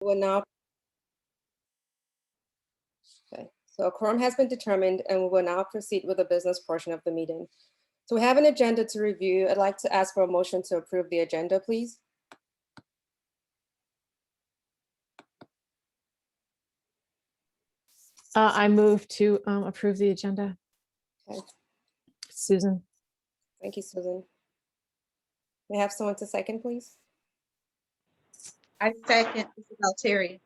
Will now. Okay, so a quorum has been determined and we will now proceed with the business portion of the meeting. So we have an agenda to review. I'd like to ask for a motion to approve the agenda, please. I move to approve the agenda. Okay. Susan. Thank you, Susan. May I have someone to second, please? I second. This is Alteria.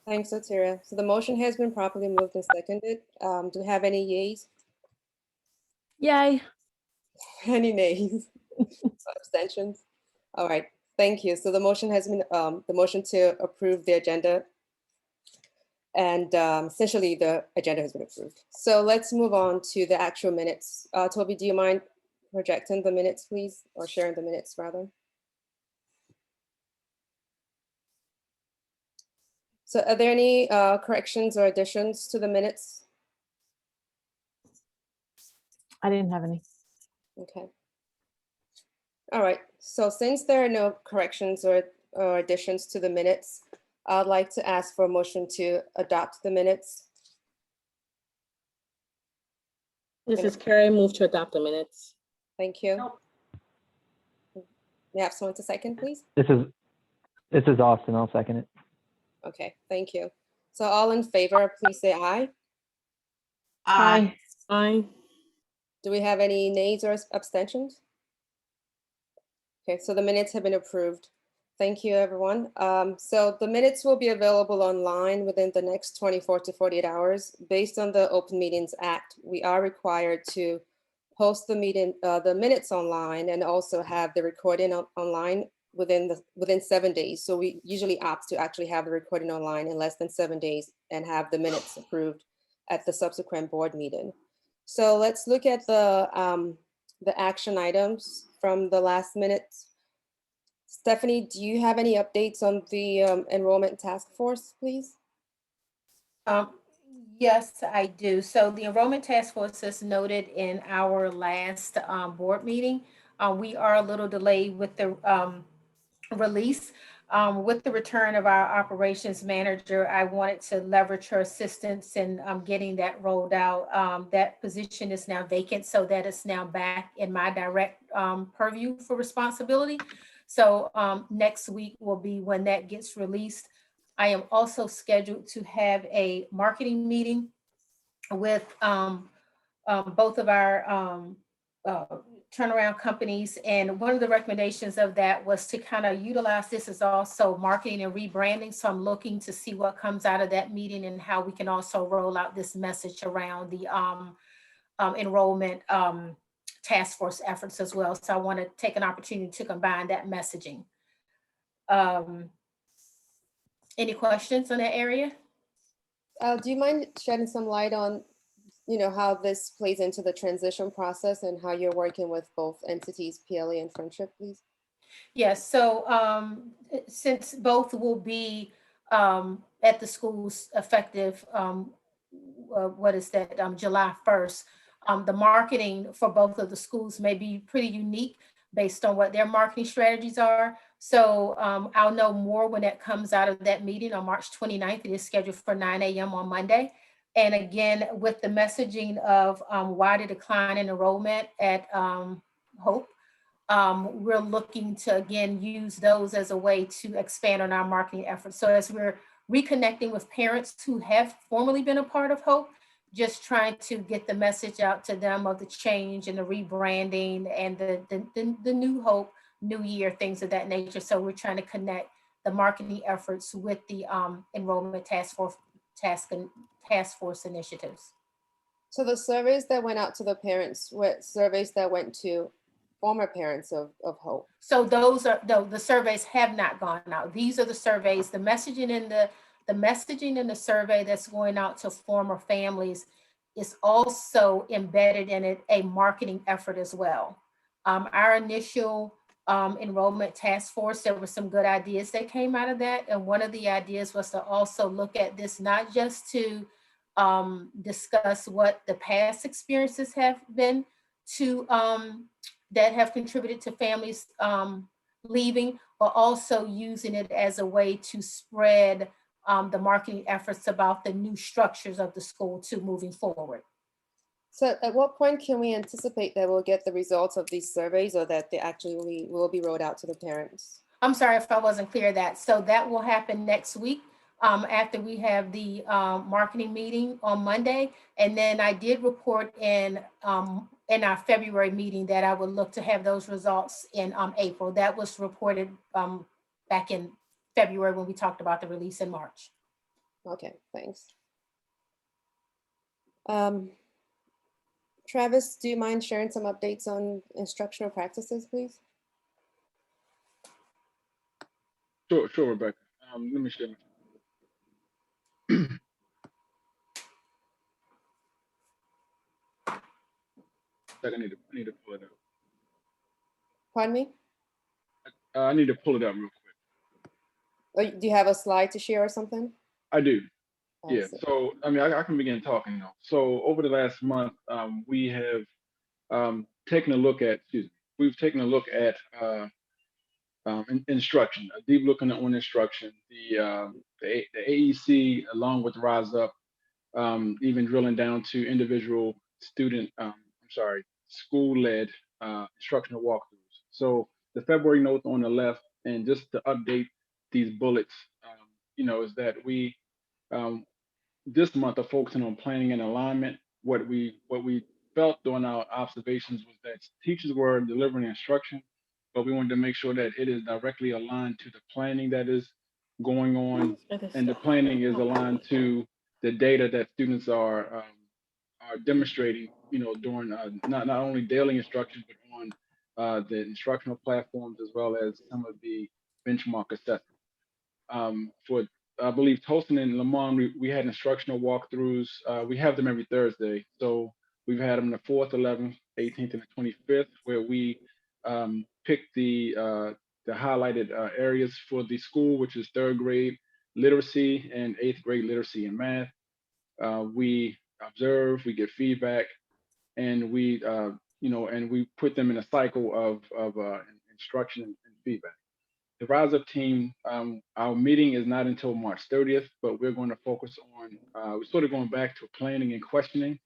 Thanks, Soteria. So the motion has been properly moved and seconded. Do we have any yeas? Yay. Any nays? Abstentions? All right, thank you. So the motion has been, the motion to approve the agenda, and essentially the agenda has been approved. So let's move on to the actual minutes. Toby, do you mind projecting the minutes, please, or sharing the minutes rather? So are there any corrections or additions to the minutes? I didn't have any. Okay. All right, so since there are no corrections or additions to the minutes, I'd like to ask for a motion to adopt the minutes. This is Carrie. Move to adopt the minutes. Thank you. May I have someone to second, please? This is Austin. I'll second it. Okay, thank you. So all in favor, please say aye. Aye. Aye. Do we have any nays or abstentions? Okay, so the minutes have been approved. Thank you, everyone. So the minutes will be available online within the next 24 to 48 hours. Based on the Open Meetings Act, we are required to post the minutes online and also have the recording online within 7 days. So we usually opt to actually have the recording online in less than 7 days and have the minutes approved at the subsequent board meeting. So let's look at the action items from the last minute. Stephanie, do you have any updates on the enrollment task force, please? Yes, I do. So the enrollment task force is noted in our last board meeting. We are a little delayed with the release. With the return of our operations manager, I wanted to leverage her assistance in getting that rolled out. That position is now vacant, so that is now back in my direct purview for responsibility. So next week will be when that gets released. I am also scheduled to have a marketing meeting with both of our turnaround companies. And one of the recommendations of that was to kind of utilize this as also marketing and rebranding. So I'm looking to see what comes out of that meeting and how we can also roll out this message around the enrollment task force efforts as well. So I want to take an opportunity to combine that messaging. Any questions on that area? Do you mind shedding some light on, how this plays into the transition process and how you're working with both entities, PLA and Friendship, please? Yes, so since both will be at the schools effective, what is that, July 1st, the marketing for both of the schools may be pretty unique based on what their marketing strategies are. So I'll know more when that comes out of that meeting on March 29th. It is scheduled for 9 a.m. on Monday. And again, with the messaging of why the decline in enrollment at Hope, we're looking to, again, use those as a way to expand on our marketing efforts. So as we're reconnecting with parents who have formerly been a part of Hope, just trying to get the message out to them of the change and the rebranding and the new Hope, new year, things of that nature. So we're trying to connect the marketing efforts with the enrollment task force initiatives. So the surveys that went out to the parents were surveys that went to former parents of Hope. So those are the surveys have not gone out. These are the surveys, the messaging in the survey that's going out to former families is also embedded in it a marketing effort as well. Our initial enrollment task force, there were some good ideas that came out of that. And one of the ideas was to also look at this, not just to discuss what the past experiences have been to that have contributed to families leaving, but also using it as a way to spread the marketing efforts about the new structures of the school too moving forward. So at what point can we anticipate that we'll get the results of these surveys, or that they actually will be rolled out to the parents? I'm sorry if I wasn't clear that. So that will happen next week after we have the marketing meeting on Monday. And then I did report in our February meeting that I would look to have those results in April. That was reported back in February when we talked about the release in March. Okay, thanks. Travis, do you mind sharing some updates on instructional practices, please? Sure, Rebecca. Let me share. I need to pull it up. Pardon me? I need to pull it up real quick. Oh, do you have a slide to share or something? I do. I Yeah. see. So I mean, I can begin talking now. So over the last month, we have taken a look at. We've taken a look at instruction, a deep look on instruction. The AEC, along with Rise Up, even drilling down to individual student, school-led instructional walkthroughs. So the February note on the left, and just to update these bullets, is that we this month are focusing on planning and alignment. What we felt during our observations was that teachers were delivering instruction, but we wanted to make sure that it is directly aligned to the planning that is going on, and the planning is aligned to the data that students are demonstrating, during not only daily instruction, but on the instructional platforms, as well as some of the benchmark assessments. For I believe Tolson and Lamont, we had instructional walkthroughs. We have them every Thursday. So we've had them the 4th, 11th, 18th, and the 25th, where we pick the highlighted areas for the school, which is 3rd grade literacy and 8th grade literacy and math. We observe, we get feedback, and we put them in a cycle of instruction and feedback. The Rise Up team, our meeting is not until March 30th, but we're going to focus on, we're sort of going back to planning and questioning,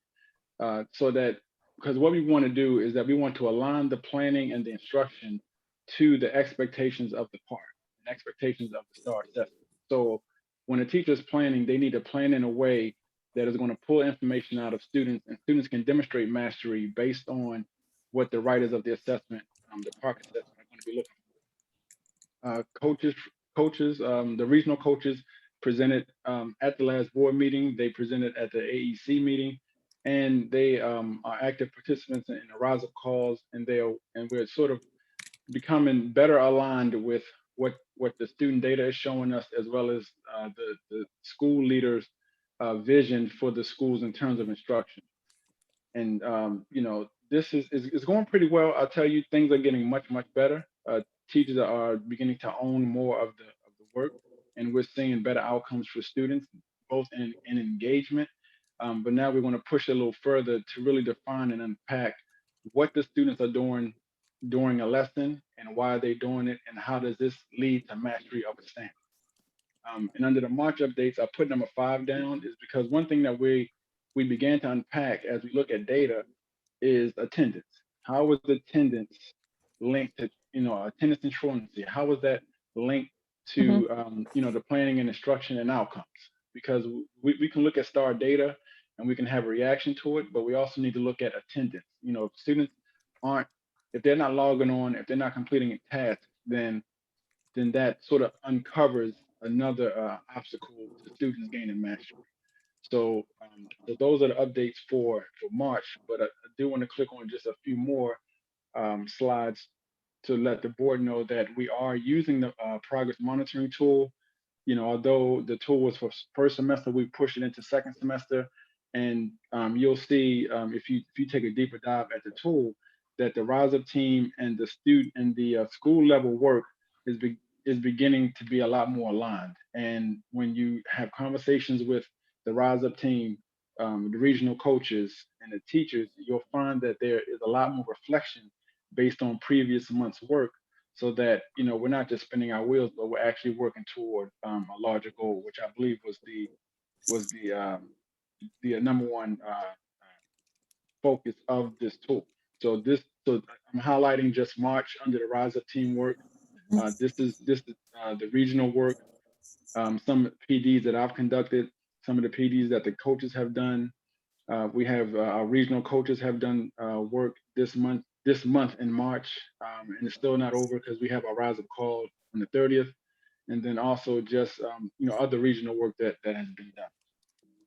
so that, because what we want to do is that we want to align the planning and the instruction to the expectations of the part, and expectations of the STAR assessment. So when a teacher is planning, they need to plan in a way that is going to pull information out of students, and students can demonstrate mastery based on what the writers of the assessment, the PARC assessment, are going to be looking for. Coaches, the regional coaches presented at the last board meeting. They presented at the AEC meeting, and they are active participants in the Rise Up calls, and we're sort of becoming better aligned with what the student data is showing us, as well as the school leaders' vision for the schools in terms of instruction. And this is going pretty well. I'll tell you, things are getting much better. Teachers are beginning to own more of the work, and we're seeing better outcomes for students, both in engagement. But now we're going to push it a little further to really define and unpack what the students are doing during a lesson, and why they're doing it, and how does this lead to mastery of a standard. And under the March updates, I put number 5 down, is because one thing that we began to unpack as we look at data is attendance. How was attendance linked to, attendance and truancy? How was that linked to, the planning and instruction and outcomes? Because we can look at STAR data and we can have a reaction to it, but we also need to look at attendance. If students if they're not logging on, if they're not completing a task, then that sort of uncovers another obstacle to students gaining mastery. So those are the updates for March, but I do want to click on just a few more slides to let the board know that we are using the progress monitoring tool. Although the tool was for first semester, we pushed it into second semester, and you'll see if you take a deeper dive at the tool, that the Rise Up team and the student and the school level work is beginning to be a lot more aligned. And when you have conversations with the Rise Up team, the regional coaches and the teachers, you'll find that there is a lot more reflection based on previous months' work. so that, you know, we're not just spinning our wheels, but we're actually working toward a larger goal, which I believe was the number one focus of this tool. So I'm highlighting just March under the Rise Up teamwork. This is the regional work, some PDs that I've conducted, some of the PDs that the coaches have done. We have our regional coaches have done work this month in March, and it's still not over because we have our Rise Up call on the 30th, and then also just you know, other regional work that has been done.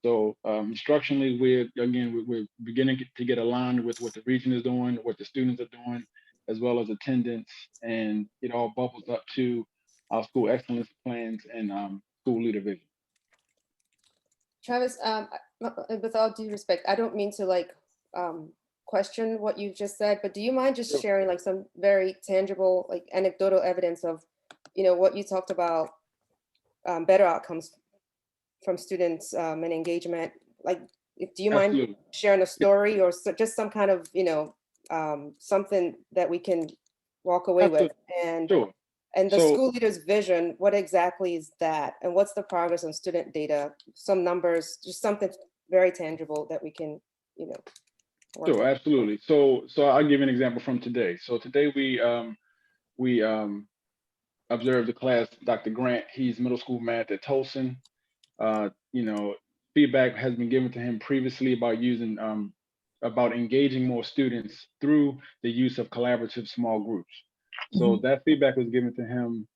So instructionally, we're beginning to get aligned with what the region is doing, what the students are doing, as well as attendance, and it all bubbles up to our school excellence plans and school leader vision. Travis, with all due respect, I don't mean to like question what you just said, but do you mind just Sure. sharing like some very tangible, like anecdotal evidence of, you know, what you talked about, better outcomes from students and engagement? Like, do you mind Absolutely. sharing a story or just some kind of, you know, something that we can walk away with? And Sure. and the So- school leader's vision, what exactly is that? And what's the progress on student data? Some numbers, just something very tangible that we can, you know. work Sure, with. absolutely. So I'll give you an example from today. So today we observed the class, Dr. Grant. He's middle school math at Tolson. You know, feedback has been given to him previously about engaging more students through the use of collaborative small groups. So that feedback was given to him,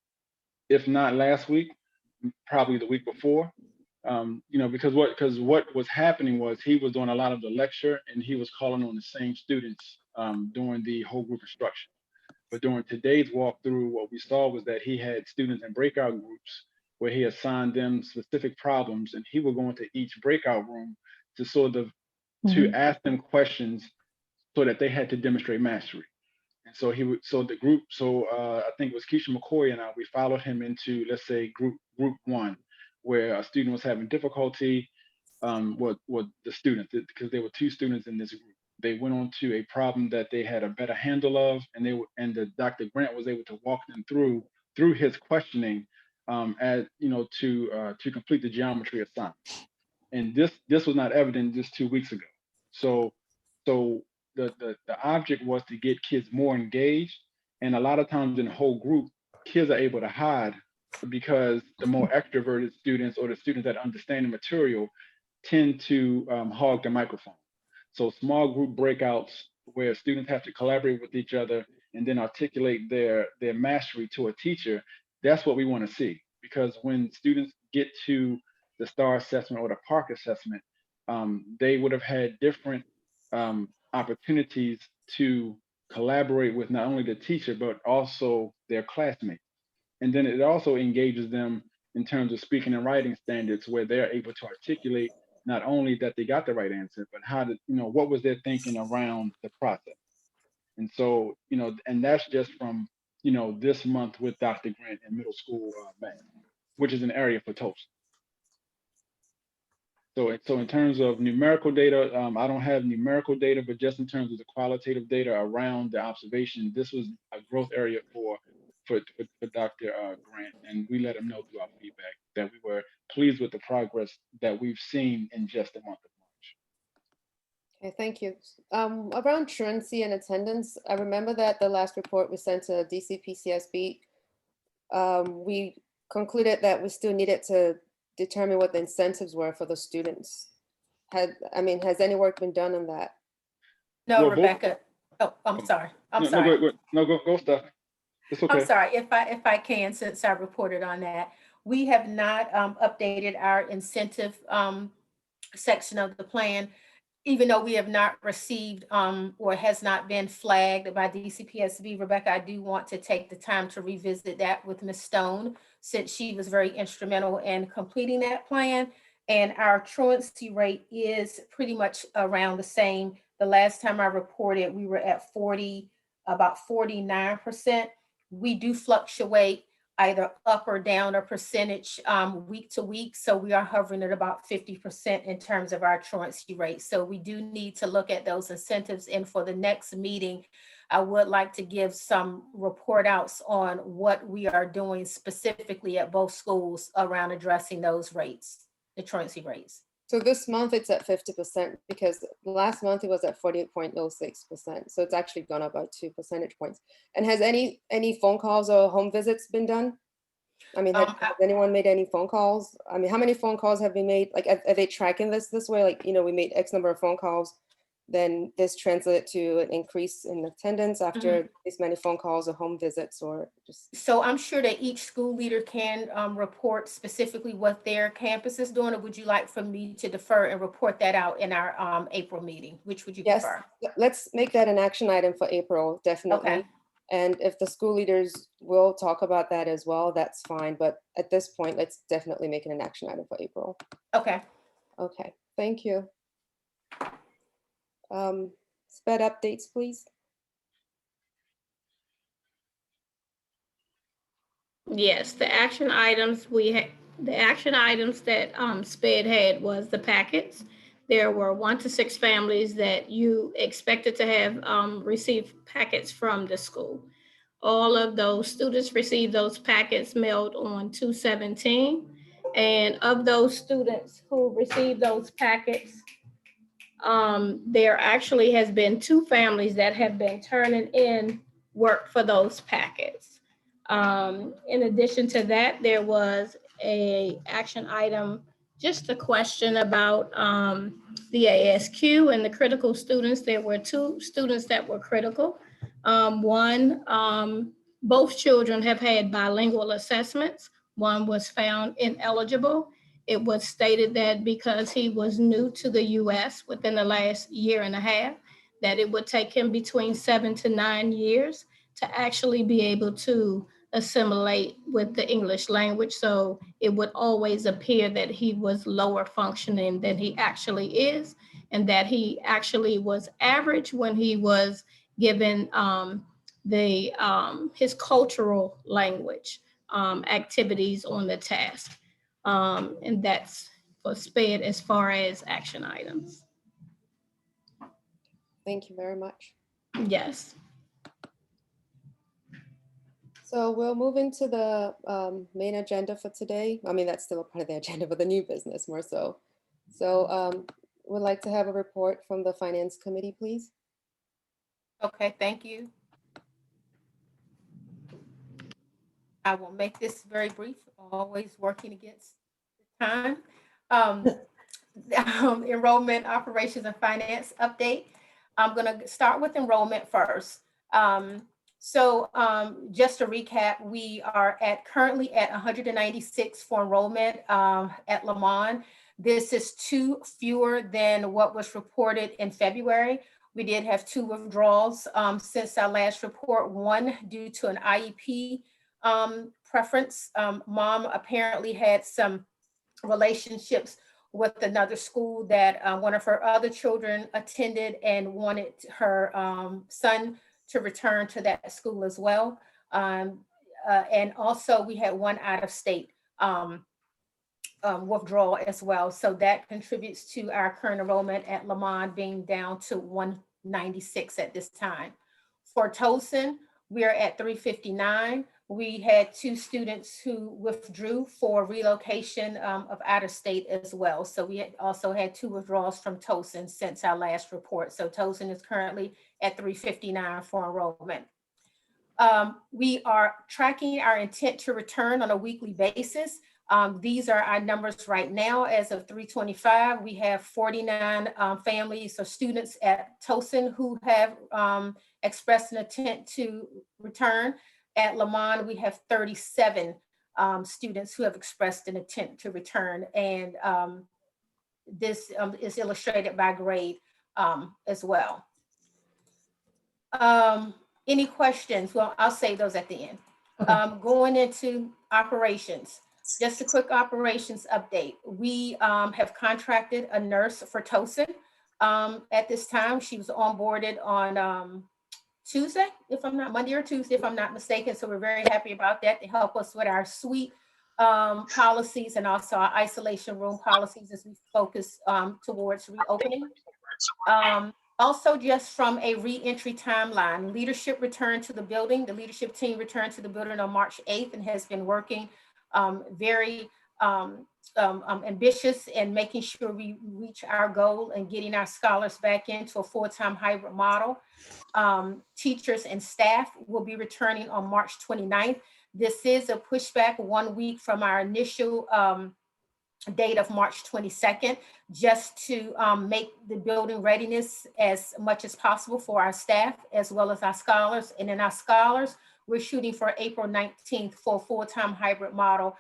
if not last week, probably the week before. You know, because what was happening was he was doing a lot of the lecture and he was calling on the same students during the whole group instruction. But during today's walkthrough, what we saw was that he had students in breakout groups where he assigned them specific problems, and he would go into each breakout room to sort of to ask them questions so that they had to demonstrate mastery. And so the group, I think it was Keisha McCoy and I, we followed him into, let's say, group one, where a student was having difficulty with the students, because there were two students in this group. They went on to a problem that they had a better handle of, and the Dr. Grant was able to walk them through his questioning, as you know, to complete the geometry assignment. And this was not evident just 2 weeks ago. So the object was to get kids more engaged, and a lot of times in the whole group, kids are able to hide because the more extroverted students or the students that understand the material tend to hog the microphone. So small group breakouts where students have to collaborate with each other and then articulate their mastery to a teacher, that's what we want to see. Because when students get to the STAR assessment or the PARC assessment, they would have had different opportunities to collaborate with not only the teacher, but also their classmates. And then it also engages them in terms of speaking and writing standards, where they're able to articulate not only that they got the right answer, but how to, you know, what was their thinking around the process. And so, you know, and that's just from, you know, this month with Dr. Grant in middle school math, which is an area for Toast. So in terms of numerical data, I don't have numerical data, but just in terms of the qualitative data around the observation, this was a growth area for Dr. Grant, and we let him know through our feedback that we were pleased with the progress that we've seen in just the month of March. Okay, thank you. Around truancy and attendance, I remember that the last report we sent to DCPCSB, we concluded that we still needed to determine what the incentives were for the students. Has any work been done on that? No, Well, both- Rebecca. Oh, I'm sorry. I'm No, sorry. go, Steph. It's okay. I'm sorry, if I can, since I reported on that. We have not updated our incentive section of the plan, even though we have not received or has not been flagged by DCPSB. Rebecca, I do want to take the time to revisit that with Ms. Stone, since she was very instrumental in completing that plan. And our truancy rate is pretty much around the same. The last time I reported, we were at about 49%. We do fluctuate either up or down a percentage week to week. So we are hovering at about 50% in terms of our truancy rate. So we do need to look at those incentives. And for the next meeting, I would like to give some report outs on what we are doing specifically at both schools around addressing those rates, the truancy rates. So this month it's at 50% because last month it was at 48.06%. So it's actually gone up by 2 percentage points. And has any phone calls or home visits been done? I mean, has anyone made any phone calls? I mean, how many phone calls have been made? Like, are they tracking this way? Like, we made X number of phone calls, then this translated to an increase in attendance after this many phone calls or home visits, or just? So I'm sure that each school leader can report specifically what their campus is doing, or would you like for me to defer and report that out in our April meeting? Which would you Yes, prefer? let's make that an action item for April, definitely. Okay. And if the school leaders will talk about that as well, that's fine. But at this point, let's definitely make it an action item for April. Okay. Okay, thank you. SPED updates, please. Yes, the action items that SPED had was the packets. There were 1 to 6 families that you expected to have received packets from the school. All of those students received those packets mailed on 2/17. And of those students who received those packets, there actually has been 2 families that have been turning in work for those packets. In addition to that, there was a action item, just a question about the ASQ and the critical students. There were 2 students that were critical. Both children have had bilingual assessments. One was found ineligible. It was stated that because he was new to the US within the last year and a half, that it would take him between 7 to 9 years to actually be able to assimilate with the English language. So it would always appear that he was lower functioning than he actually is, and that he actually was average when he was given his cultural language activities on the task. And that's for SPED as far as action items. Thank you very much. Yes. So we'll move into the main agenda for today. I mean, that's still a part of the agenda, but the new business more so. So we'd like to have a report from the Finance Committee, please. Okay, thank you. I will make this very brief, always working against the time. Enrollment, operations, and finance update. I'm going to start with enrollment first. Just to recap, we are currently at 196 for enrollment at Lamont. This is 2 fewer than what was reported in February. We did have 2 withdrawals since our last report, one due to an IEP preference. Mom apparently had some relationships with another school that one of her other children attended and wanted her son to return to that school as well. And also we had 1 out of state withdrawal as well. So that contributes to our current enrollment at Lamont being down to 196 at this time. For Towson, we are at 359. We had 2 students who withdrew for relocation of out of state as well. So we also had 2 withdrawals from Towson since our last report. So Towson is currently at 359 for enrollment. We are tracking our intent to return on a weekly basis. These are our numbers right now. As of 3/25, we have 49 families or students at Towson who have expressed an intent to return. At Lamont, we have 37 students who have expressed an intent to return. And this is illustrated by grade as well. Any questions? Well, I'll save those at the end. Okay. Going into operations, just a quick operations update. We have contracted a nurse for Towson at this time. She was onboarded on Tuesday, Monday or Tuesday, if I'm not mistaken. So we're very happy about that to help us with our suite policies and also our isolation room policies as we focus towards reopening. Also, just from a re-entry timeline, leadership returned to the building. The leadership team returned to the building on March 8th and has been working very ambitious and making sure we reach our goal and getting our scholars back into a full-time hybrid model. Teachers and staff will be returning on March 29th. This is a pushback 1 week from our initial date of March 22nd, just to make the building readiness as much as possible for our staff as well as our scholars. And in our scholars, we're shooting for April 19th for a full-time hybrid model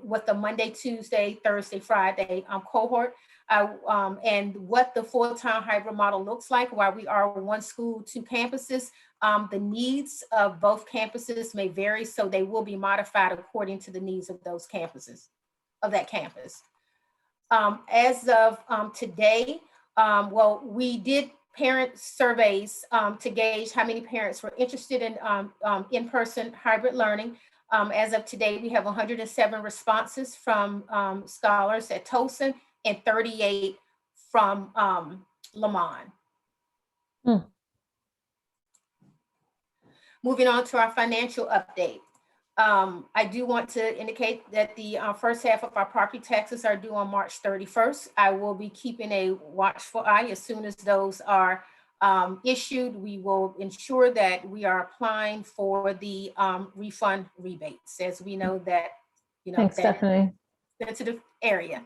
with the Monday, Tuesday, Thursday, Friday cohort. And what the full-time hybrid model looks like, while we are one school, two campuses, the needs of both campuses may vary, so they will be modified according to the needs of those campuses, of that campus. As of today, well, we did parent surveys to gauge how many parents were interested in in-person hybrid learning. As of today, we have 107 responses from scholars at Towson and 38 from Lamont. Moving on to our financial update. I do want to indicate that the first half of our property taxes are due on March 31st. I will be keeping a watchful eye. As soon as those are issued, we will ensure that we are applying for the refund rebates, as we know that, Thanks, that Stephanie. sensitive area.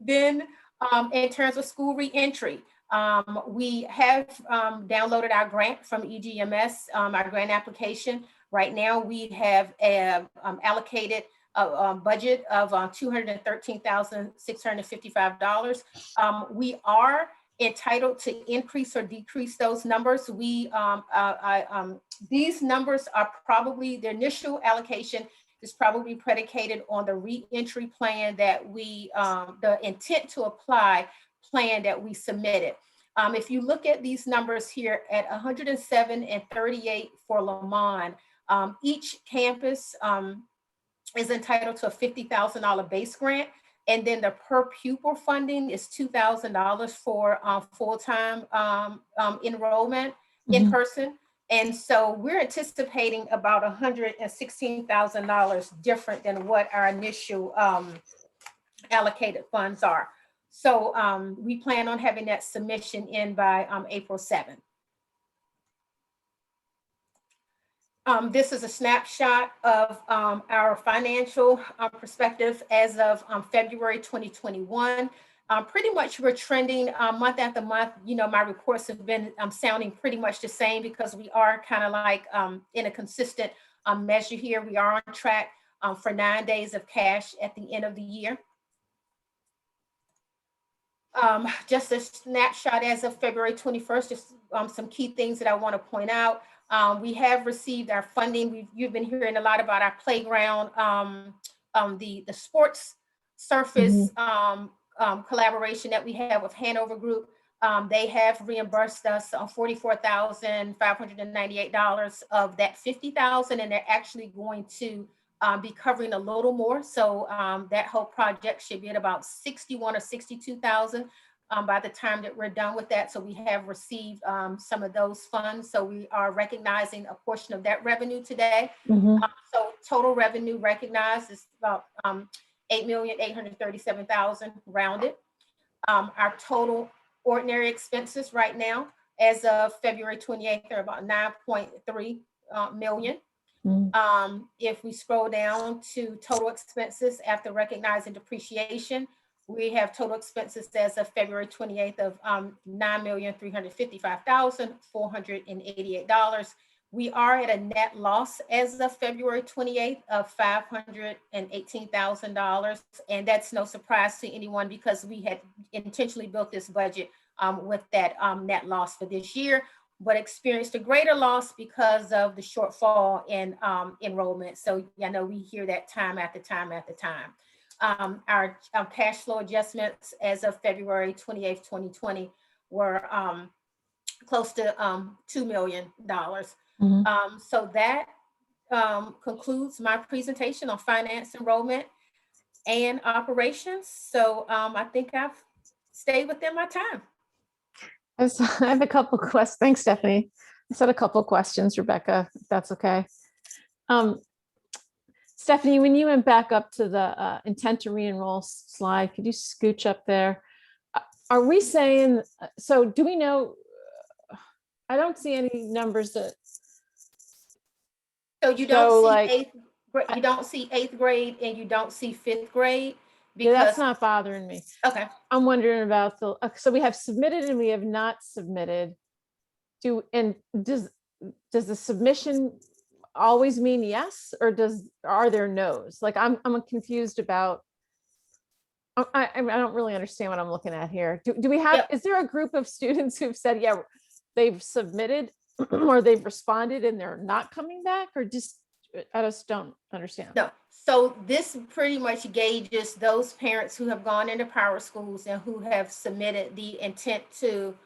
Then in terms of school reentry, we have downloaded our grant from EGMS, our grant application. Right now, we have allocated a budget of $213,655. We are entitled to increase or decrease those numbers. These numbers are probably, the initial allocation is probably predicated on the reentry plan that we, the intent to apply plan that we submitted. If you look at these numbers here at 107 and 38 for Lamont, each campus is entitled to a $50,000 base grant. And then the per pupil funding is $2,000 for full-time enrollment in person. And so we're anticipating about $116,000 different than what our initial allocated funds are. So we plan on having that submission in by April 7th. This is a snapshot of our financial perspective as of February 2021. Pretty much we're trending month after month. My reports have been sounding pretty much the same because we are kind of like in a consistent measure here. We are on track for 9 days of cash at the end of the year. Just a snapshot as of February 21st, just some key things that I want to point out. We have received our funding. You've been hearing a lot about our playground, the sports surface collaboration that we have with Hanover Group. They have reimbursed us $44,598 of that $50,000, and they're actually going to be covering a little more. So that whole project should be at about 61 or 62,000 by the time that we're done with that. So we have received some of those funds. So we are recognizing a portion of that revenue today. So total revenue recognized is about $8,837,000 rounded. Our total ordinary expenses right now, as of February 28th, are about 9.3 million. If we scroll down to total expenses after recognizing depreciation, we have total expenses as of February 28th of $9,355,488. We are at a net loss as of February 28th of $518,000. And that's no surprise to anyone because we had intentionally built this budget with that net loss for this year, but experienced a greater loss because of the shortfall in enrollment. So I know we hear that time after time after time. Our cash flow adjustments as of February 28th, 2020 were close to $2 million. So that concludes my presentation on finance, enrollment, and operations. So I think I've stay within my time. I have a couple questions. Thanks, Stephanie. I said a couple questions, Rebecca, if that's okay. Stephanie, when you went back up to the intent to re-enroll slide, could you scooch up there? Are we saying, so do we know, I don't see any numbers that, So you don't So, see like, eighth, you don't see 8th grade and you don't see 5th grade yeah, that's because, not bothering me. okay. I'm wondering about the, so we have submitted and we have not submitted. Does the submission always mean yes, or are there no's? Like, I'm confused about, I don't really understand what I'm looking at here. Do we have, Yep. is there a group of students who've said, yeah, they've submitted or they've responded and they're not coming back, or just, I just don't understand. No, so this pretty much gauges those parents who have gone into power schools and who have submitted the intent to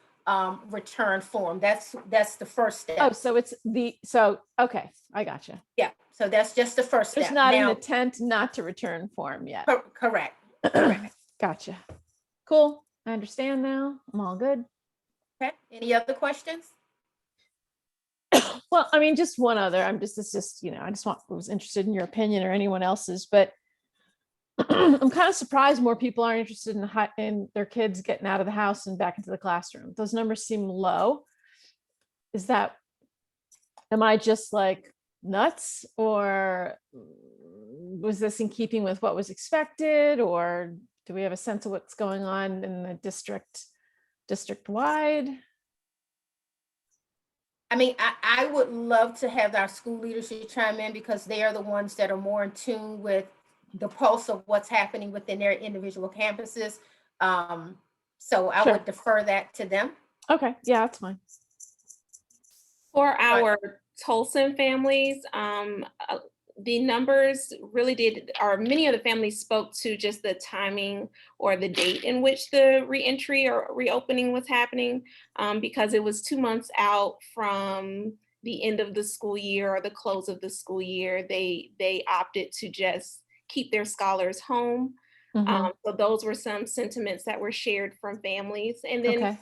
return form. That's the first step. Oh, so it's okay, I gotcha. Yeah, so that's just the first There's step. not an Now, attempt not to return form yet. correct. Gotcha. Cool. I understand now. I'm all good. Okay, any other questions? Well, I mean, just one other. It's just, I was interested in your opinion or anyone else's, but I'm kind of surprised more people aren't interested in their kids getting out of the house and back into the classroom. Those numbers seem low. Am I just like nuts, or was this in keeping with what was expected, or do we have a sense of what's going on in the district wide? I mean, I would love to have our school leadership chime in because they are the ones that are more in tune with the pulse of what's happening within their individual campuses. So I Sure. would defer that to them. Okay, yeah, that's fine. For our Tolson families, the numbers really many of the families spoke to just the timing or the date in which the reentry or reopening was happening, because it was 2 months out from the end of the school year or the close of the school year. They opted to just keep their scholars home. So those were some sentiments that were shared from families. And then Okay.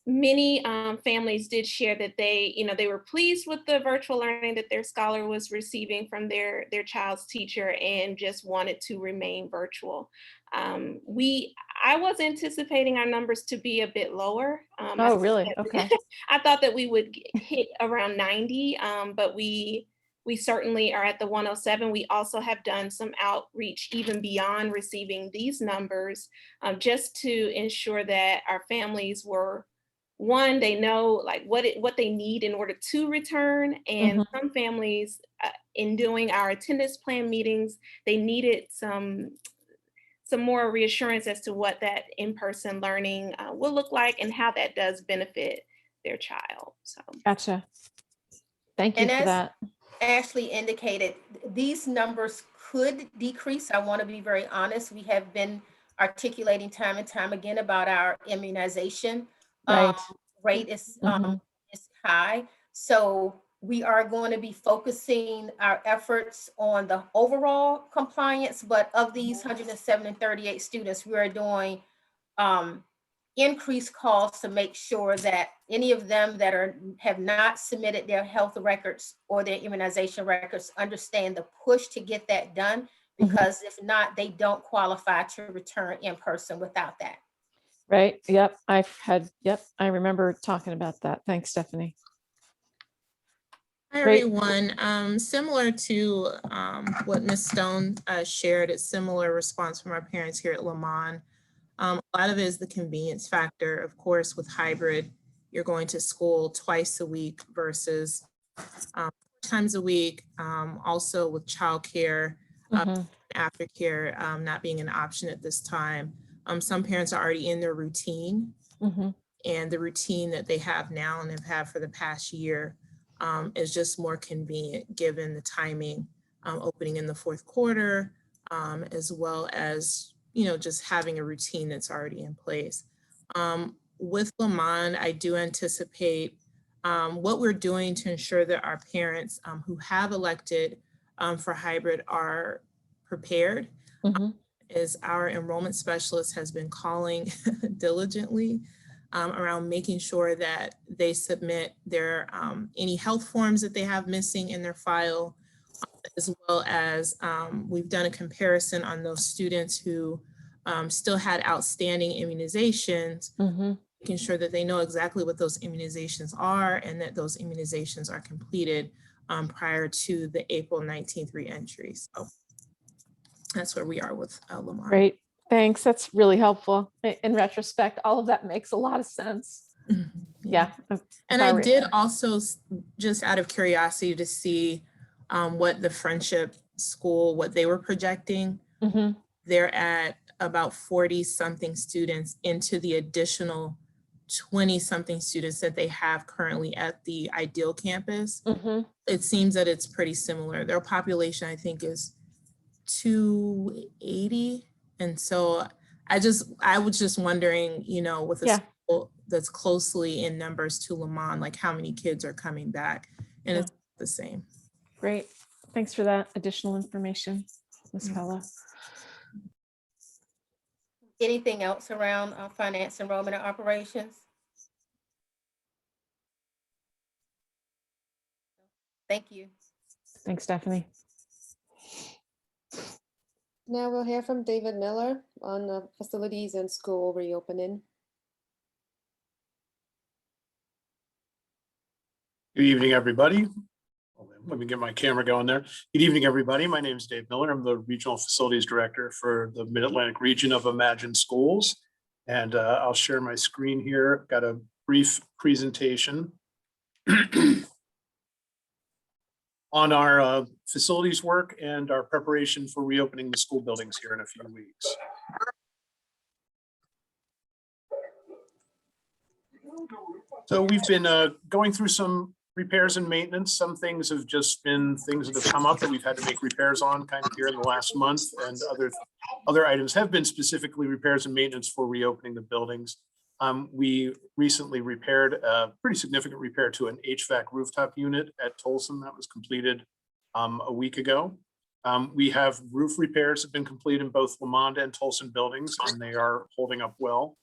many families did share that they were pleased with the virtual learning that their scholar was receiving from their child's teacher and just wanted to remain virtual. I was anticipating our numbers to be a bit lower. Oh, really? Okay. I thought that we would hit around 90, but we certainly are at the 107. We also have done some outreach even beyond receiving these numbers, just to ensure that our families were, one, they know like what they need in order to return. And some families, in doing our attendance plan meetings, they needed some more reassurance as to what that in-person learning will look like and how that does benefit their child. So Gotcha. Thank you And for as that. Ashley indicated, these numbers could decrease. I want to be very honest. We have been articulating time and time again about our immunization Right. rate is high. So we are going to be focusing our efforts on the overall compliance, but of these 138 students, we are doing increased calls to make sure that any of them that have not submitted their health records or their immunization records understand the push to get that done, because if not, they don't qualify to return in person without that. Right. Yep. I remember talking about that. Thanks, Stephanie. Hi, Great. everyone. Similar to what Ms. Stone shared, it's similar response from our parents here at Lamont. A lot of it is the convenience factor. Of course, with hybrid, you're going to school twice a week versus 4 times a week. Also with childcare, aftercare not being an option at this time. Some parents are already in their routine, and the routine that they have now and have had for the past year is just more convenient given the timing, opening in the fourth quarter, as well as just having a routine that's already in place. With Lamont, I do anticipate what we're doing to ensure that our parents who have elected for hybrid are prepared. is our enrollment specialist has been calling diligently around making sure that they submit their any health forms that they have missing in their file, as well as we've done a comparison on those students who still had outstanding immunizations, making sure that they know exactly what those immunizations are and that those immunizations are completed prior to the April 19th reentry. So that's where we are with Lamar. Great, thanks. That's really helpful. In retrospect, all of that makes a lot of sense. Yeah. And I did also, just out of curiosity, to see what the Friendship School, what they were projecting. They're at about 40 something students into the additional 20 something students that they have currently at the Ideal campus. It seems that it's pretty similar. Their population, I think, is 280. And so I was just wondering, you know, with a school that's closely in numbers to Lamont, like how many kids are coming back, and it's the same. Great, thanks for that additional information, Ms. Pella. Anything else around finance, enrollment, and operations? Thank you. Thanks, Stephanie. Now we'll hear from David Miller on facilities and school reopening. Good evening, everybody. Let me get my camera going there. Good evening, everybody. My name is Dave Miller. I'm the Regional Facilities Director for the Mid-Atlantic region of Imagine Schools. And I'll share my screen here. Got a brief presentation on our facilities work and our preparation for reopening the school buildings here in a few weeks. So we've been going through some repairs and maintenance. Some things have just been things that have come up that we've had to make repairs on kind of here in the last month, and other items have been specifically repairs and maintenance for reopening the buildings. We recently repaired a pretty significant repair to an HVAC rooftop unit at Tolson that was completed a week ago. We have roof repairs have been completed in both Lamont and Tolson buildings, and they are holding up well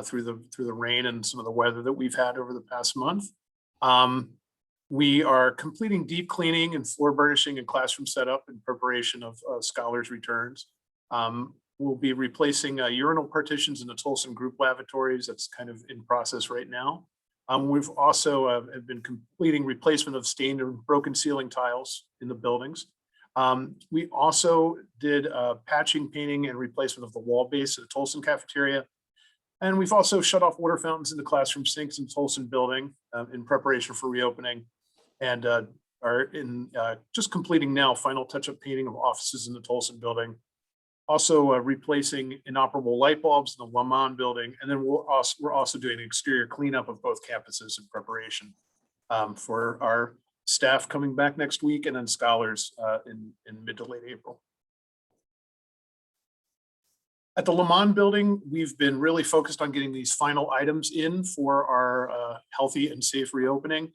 through the rain and some of the weather that we've had over the past month. We are completing deep cleaning and floor burnishing and classroom setup in preparation of scholars' returns. We'll be replacing urinal partitions in the Tolson group lavatories. That's kind of in process right now. We've also have been completing replacement of stained and broken ceiling tiles in the buildings. We also did patching, painting, and replacement of the wall base at the Tolson cafeteria. And we've also shut off water fountains in the classroom sinks in Tolson building in preparation for reopening, and are in just completing now final touch-up painting of offices in the Tolson building. Also replacing inoperable light bulbs in the Lamont building. And then we're also doing an exterior cleanup of both campuses in preparation for our staff coming back next week, and then scholars in mid to late April. At the Lamont building, we've been really focused on getting these final items in for our healthy and safe reopening.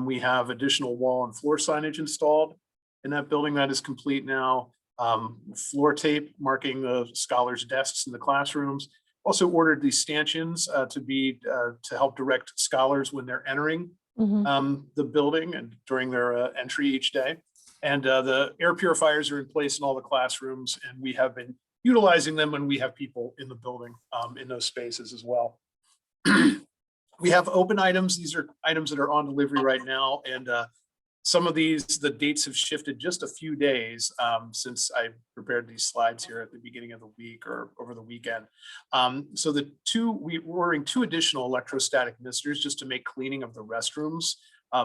We have additional wall and floor signage installed in that building that is complete now. Floor tape marking the scholars' desks in the classrooms. Also ordered these stanchions to help direct scholars when they're entering the building and during their entry each day. And the air purifiers are in place in all the classrooms, and we have been utilizing them when we have people in the building in those spaces as well. We have open items. These are items that are on delivery right now. And some of these, the dates have shifted just a few days since I prepared these slides here at the beginning of the week or over the weekend. So we're ordering 2 additional electrostatic misters just to make cleaning of the restrooms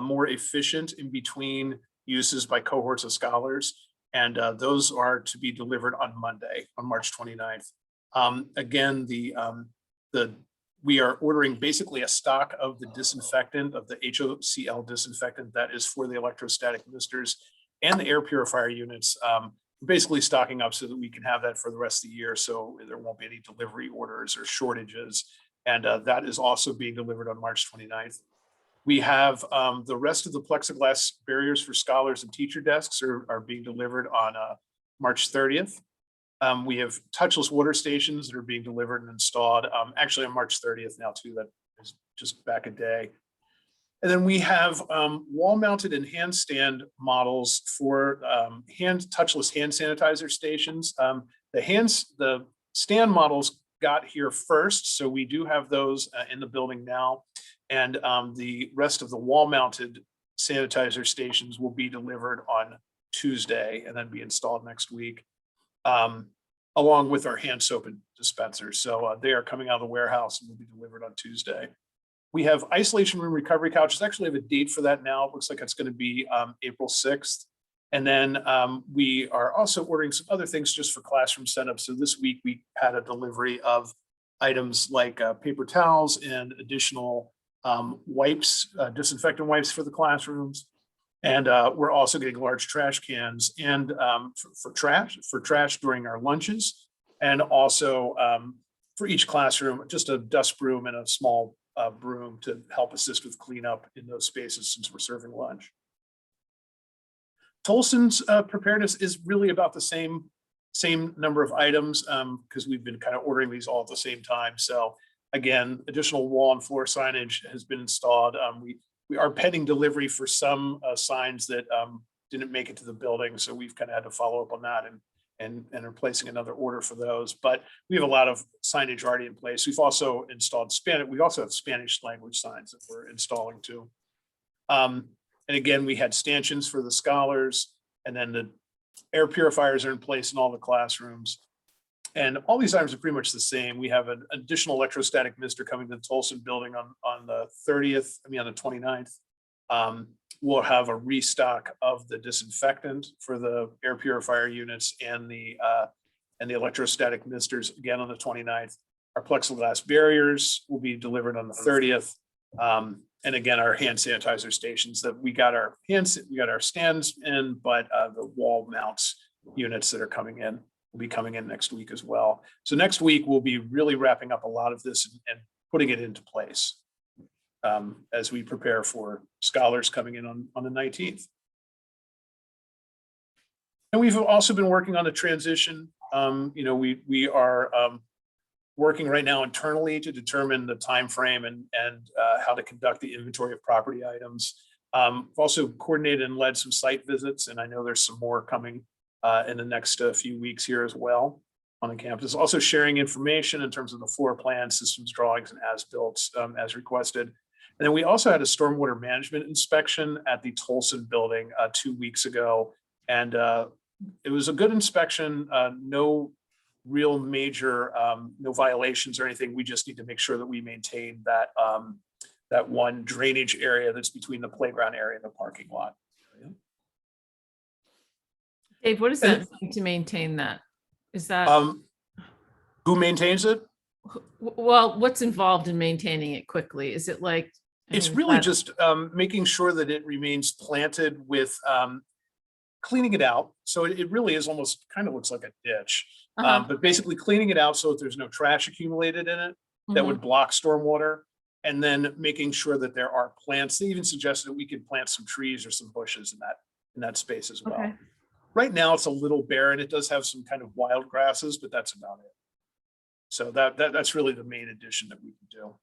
more efficient in between uses by cohorts of scholars. And those are to be delivered on Monday, on March 29th. Again, we are ordering basically a stock of the disinfectant, of the HOCl disinfectant that is for the electrostatic misters and the air purifier units. Basically stocking up so that we can have that for the rest of the year, so there won't be any delivery orders or shortages. And that is also being delivered on March 29th. We have the rest of the plexiglass barriers for scholars and teacher desks are being delivered on March 30th. We have touchless water stations that are being delivered and installed, actually on March 30th now too, that is just back a day. And then we have wall-mounted and handstand models for touchless hand sanitizer stations. The stand models got here first, so we do have those in the building now. And the rest of the wall-mounted sanitizer stations will be delivered on Tuesday and then be installed next week, along with our hand soap and dispensers. So they are coming out of the warehouse and will be delivered on Tuesday. We have isolation room recovery couches. Actually, I have a date for that now. It looks like it's going to be April 6th. And then we are also ordering some other things just for classroom setup. So this week we had a delivery of items like paper towels and additional wipes, disinfectant wipes for the classrooms. And we're also getting large trash cans and for trash during our lunches. And also for each classroom, just a dust broom and a small broom to help assist with cleanup in those spaces since we're serving lunch. Tolson's preparedness is really about the same number of items because we've been kind of ordering these all at the same time. So again, additional wall and floor signage has been installed. We are pending delivery for some signs that didn't make it to the building. So we've kind of had to follow up on that and are placing another order for those. But we have a lot of signage already in place. We've also installed Spanish. We also have Spanish language signs that we're installing too. And again, we had stanchions for the scholars, and then the air purifiers are in place in all the classrooms. And all these items are pretty much the same. We have an additional electrostatic mister coming to the Tolson building on the 30th, on the 29th. We'll have a restock of the disinfectant for the air purifier units and the electrostatic misters again on the 29th. Our plexiglass barriers will be delivered on the 30th. And again, our hand sanitizer stations that we got our stands in, but the wall mounts units that are coming in will be coming in next week as well. So next week we'll be really wrapping up a lot of this and putting it into place as we prepare for scholars coming in on the 19th. And we've also been working on the transition. We are working right now internally to determine the time frame and how to conduct the inventory of property items. We've also coordinated and led some site visits, and I know there's some more coming in the next few weeks here as well on the campus. Also sharing information in terms of the floor plan, systems drawings, and as-built as requested. And then we also had a stormwater management inspection at the Tolson building 2 weeks ago. And it was a good inspection, no real major, no violations or anything. We just need to make sure that we maintain that, that one drainage area that's between the playground area and the parking lot. Dave, what does that mean to maintain that? Is that? Who maintains it? Well, what's involved in maintaining it quickly? Is it like? It's really just making sure that it remains planted with cleaning it out. So it really is almost kind of looks like a ditch, but basically cleaning it out so that there's no trash accumulated in it that would block stormwater. And then making sure that there are plants. They even suggested that we could plant some trees or some bushes in that space as well. Okay. Right now it's a little barren. It does have some kind of wild grasses, but that's about it. So that's really the main addition that we can do.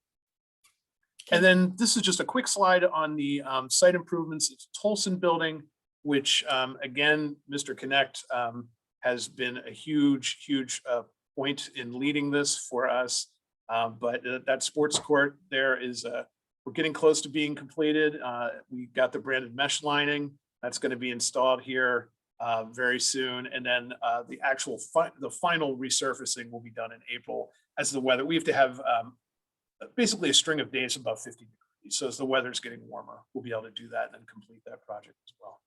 And then this is just a quick slide on the site improvements at Tolson building, which again, Mr. Connect has been a huge point in leading this for us. But that sports court there is, we're getting close to being completed. We got the branded mesh lining that's going to be installed here very soon. And then the final resurfacing will be done in April as the weather. We have to have basically a string of days above 50 degrees. So as the weather's getting warmer, we'll be able to do that and then complete that project as well.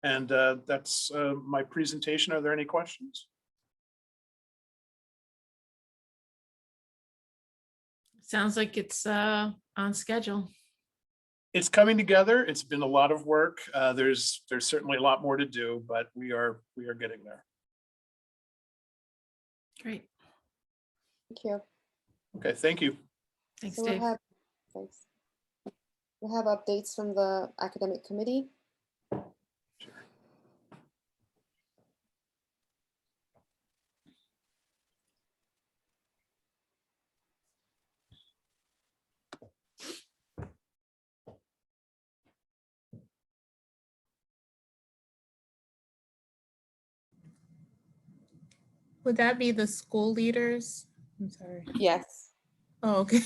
And that's my presentation. Are there any questions? Sounds like it's on schedule. It's coming together. It's been a lot of work. There's certainly a lot more to do, but we are getting there. Great. Thank you. Okay, thank you. Thanks, So Dave. We'll have updates from the academic committee. Would that be the school leaders? I'm sorry. Yes. Oh, okay.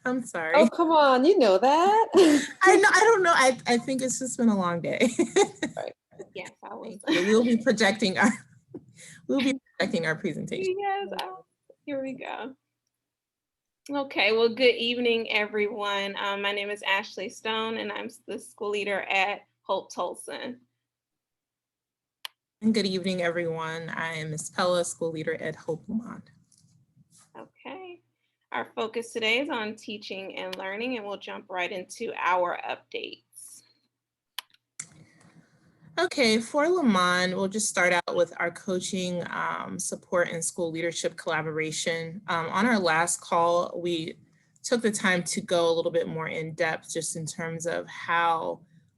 I'm sorry. Oh, come on, you know that. I know, I don't know. I think it's just been a long day. Yes, I was. Thank you. We'll be projecting our presentation. Yes, here we go. Okay, well, good evening, everyone. My name is Ashley Stone, and I'm the school leader at Hope Tolson. And good evening, everyone. I am Ms. Pella, school leader at Hope Lamont. Okay, our focus today is on teaching and learning, and we'll jump right into our updates. Okay, for Lamont, we'll just start out with our coaching support and school leadership collaboration. On our last call, we took the time to go a little bit more in depth just in terms of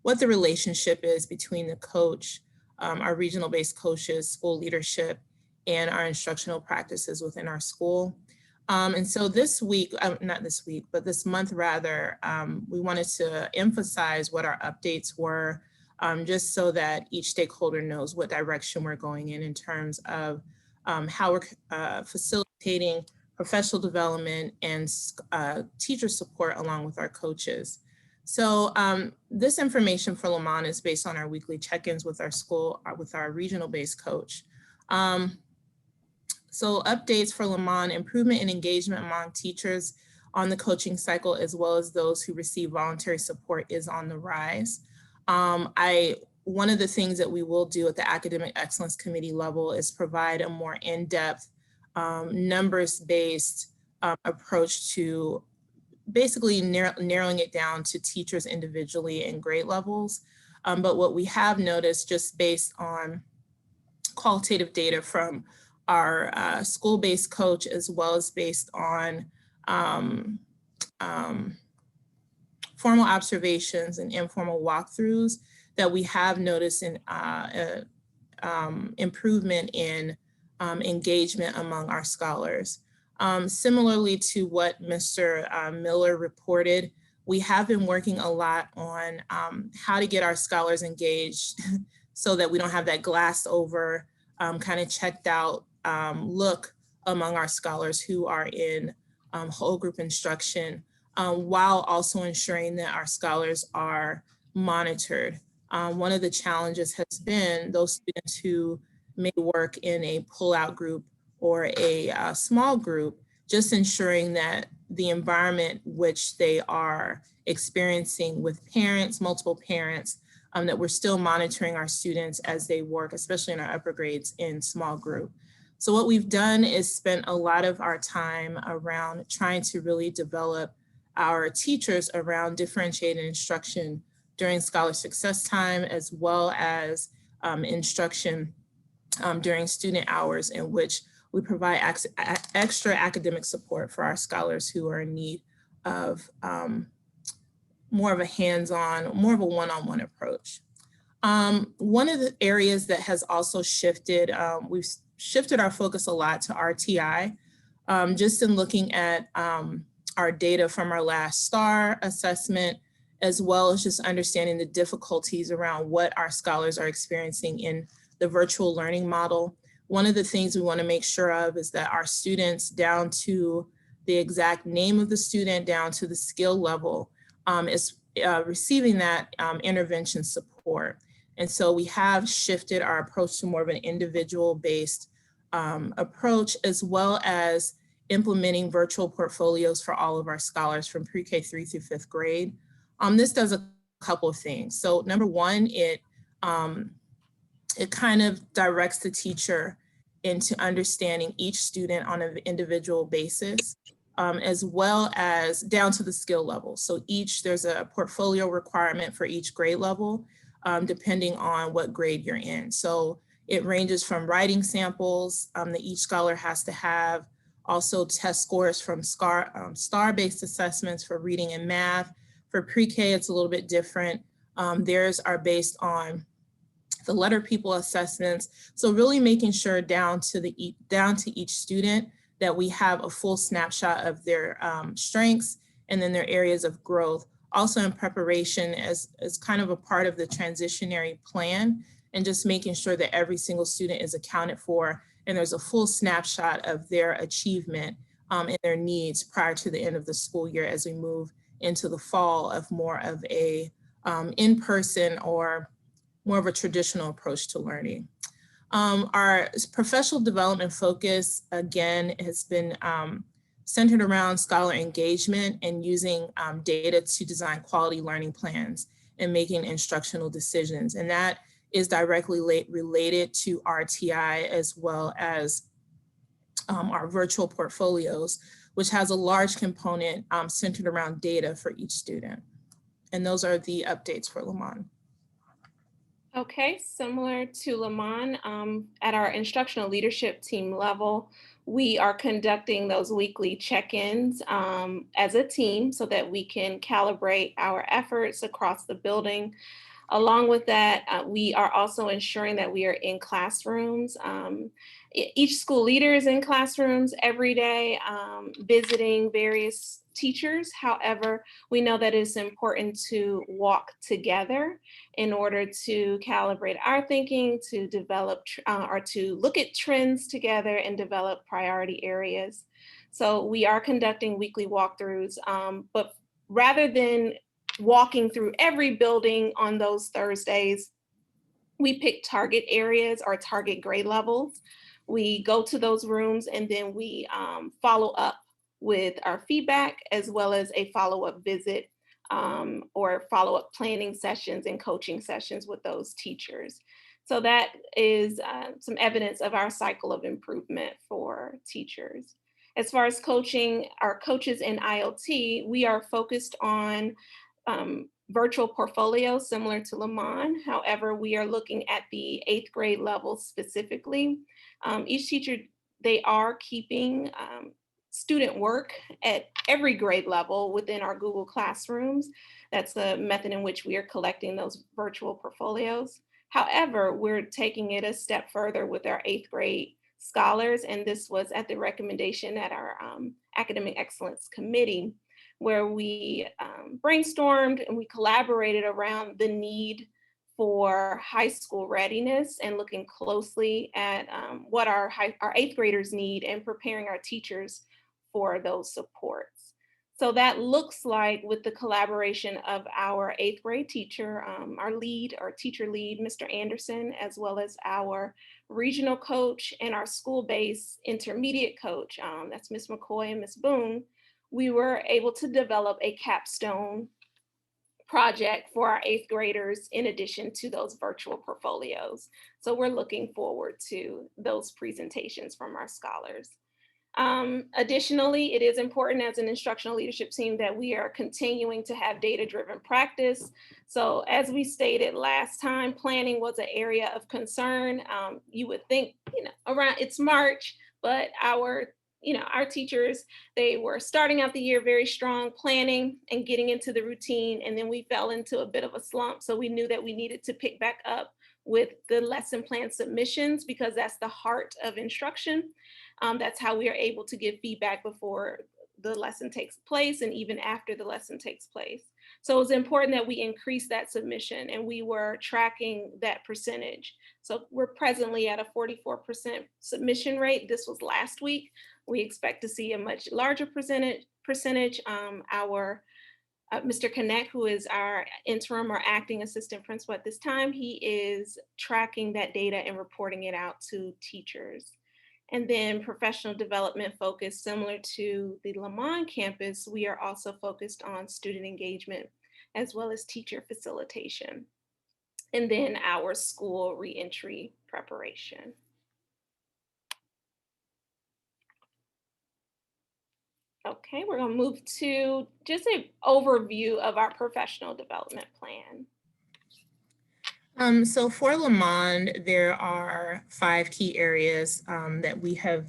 what the relationship is between the coach, our regional based coaches, school leadership, and our instructional practices within our school. And so this week, not this week, but this month rather, we wanted to emphasize what our updates were, just so that each stakeholder knows what direction we're going in terms of how we're facilitating professional development and teacher support along with our coaches. So this information for Lamont is based on our weekly check-ins with our school, with our regional based coach. So updates for Lamont: improvement in engagement among teachers on the coaching cycle, as well as those who receive voluntary support, is on the rise. One of the things that we will do at the Academic Excellence Committee level is provide a more in-depth, numbers-based approach to basically narrowing it down to teachers individually and grade levels. But what we have noticed, just based on qualitative data from our school-based coach, as well as based on formal observations and informal walkthroughs, that we have noticed an improvement in engagement among our scholars. Similarly to what Mr. Miller reported, we have been working a lot on how to get our scholars engaged so that we don't have that glassed over, kind of checked out look among our scholars who are in whole group instruction, while also ensuring that our scholars are monitored. One of the challenges has been those students who may work in a pull-out group or a small group, just ensuring that the environment which they are experiencing with parents, multiple parents, that we're still monitoring our students as they work, especially in our upper grades, in small group. So what we've done is spent a lot of our time around trying to really develop our teachers around differentiated instruction during scholar success time, as well as instruction during student hours, in which we provide extra academic support for our scholars who are in need of more of a hands-on, more of a one-on-one approach. One of the areas that has also shifted, we've shifted our focus a lot to RTI, just in looking at our data from our last STAR assessment, as well as just understanding the difficulties around what our scholars are experiencing in the virtual learning model. One of the things we want to make sure of is that our students, down to the exact name of the student, down to the skill level, is receiving that intervention support. And so we have shifted our approach to more of an individual-based approach, as well as implementing virtual portfolios for all of our scholars from pre-K 3 through 5th grade. This does a couple of things. So number one, it kind of directs the teacher into understanding each student on an individual basis, as well as down to the skill level. So there's a portfolio requirement for each grade level, depending on what grade you're in. So it ranges from writing samples that each scholar has to have, also test scores from STAR-based assessments for reading and math. For pre-K, it's a little bit different. Theirs are based on the letter people assessments. So really making sure down to each student that we have a full snapshot of their strengths and then their areas of growth. Also in preparation as kind of a part of the transitionary plan, and just making sure that every single student is accounted for and there's a full snapshot of their achievement and their needs prior to the end of the school year as we move into the fall of more of a in-person or more of a traditional approach to learning. Our professional development focus, again, has been centered around scholar engagement and using data to design quality learning plans and making instructional decisions. And that is directly related to RTI as well as our virtual portfolios, which has a large component centered around data for each student. And those are the updates for Lamont. Okay, similar to Lamont, at our instructional leadership team level, we are conducting those weekly check-ins as a team so that we can calibrate our efforts across the building. Along with that, we are also ensuring that we are in classrooms. Each school leader is in classrooms every day, visiting various teachers. However, we know that it's important to walk together in order to calibrate our thinking, to develop or to look at trends together and develop priority areas. So we are conducting weekly walkthroughs, but rather than walking through every building on those Thursdays, we pick target areas or target grade levels. We go to those rooms and then we follow up with our feedback as well as a follow-up visit or follow-up planning sessions and coaching sessions with those teachers. So that is some evidence of our cycle of improvement for teachers. As far as coaching, our coaches in ILT, we are focused on virtual portfolios similar to Lamont. However, we are looking at the 8th grade level specifically. Each teacher, they are keeping student work at every grade level within our Google Classrooms. That's the method in which we are collecting those virtual portfolios. However, we're taking it a step further with our 8th grade scholars, and this was at the recommendation at our Academic Excellence Committee, where we brainstormed and we collaborated around the need for high school readiness and looking closely at what our 8th graders need and preparing our teachers for those supports. So that looks like with the collaboration of our 8th grade teacher, our teacher lead, Mr. Anderson, as well as our regional coach and our school-based intermediate coach, that's Ms. McCoy and Ms. Boone, we were able to develop a capstone project for our 8th graders in addition to those virtual portfolios. So we're looking forward to those presentations from our scholars. Additionally, it is important as an instructional leadership team that we are continuing to have data-driven practice. So as we stated last time, planning was an area of concern. You would think, around it's March, but our teachers, they were starting out the year very strong, planning and getting into the routine, and then we fell into a bit of a slump. So we knew that we needed to pick back up with the lesson plan submissions because that's the heart of instruction. That's how we are able to give feedback before the lesson takes place and even after the lesson takes place. So it's important that we increase that submission, and we were tracking that percentage. So we're presently at a 44% submission rate. This was last week. We expect to see a much larger percentage. Our Mr. Connect, who is our interim or acting assistant principal at this time, he is tracking that data and reporting it out to teachers. And then professional development focus, similar to the Lamont campus, we are also focused on student engagement as well as teacher facilitation. And then our school reentry preparation. Okay, we're gonna move to just an overview of our professional development plan. So for Lamont, there are 5 key areas that we have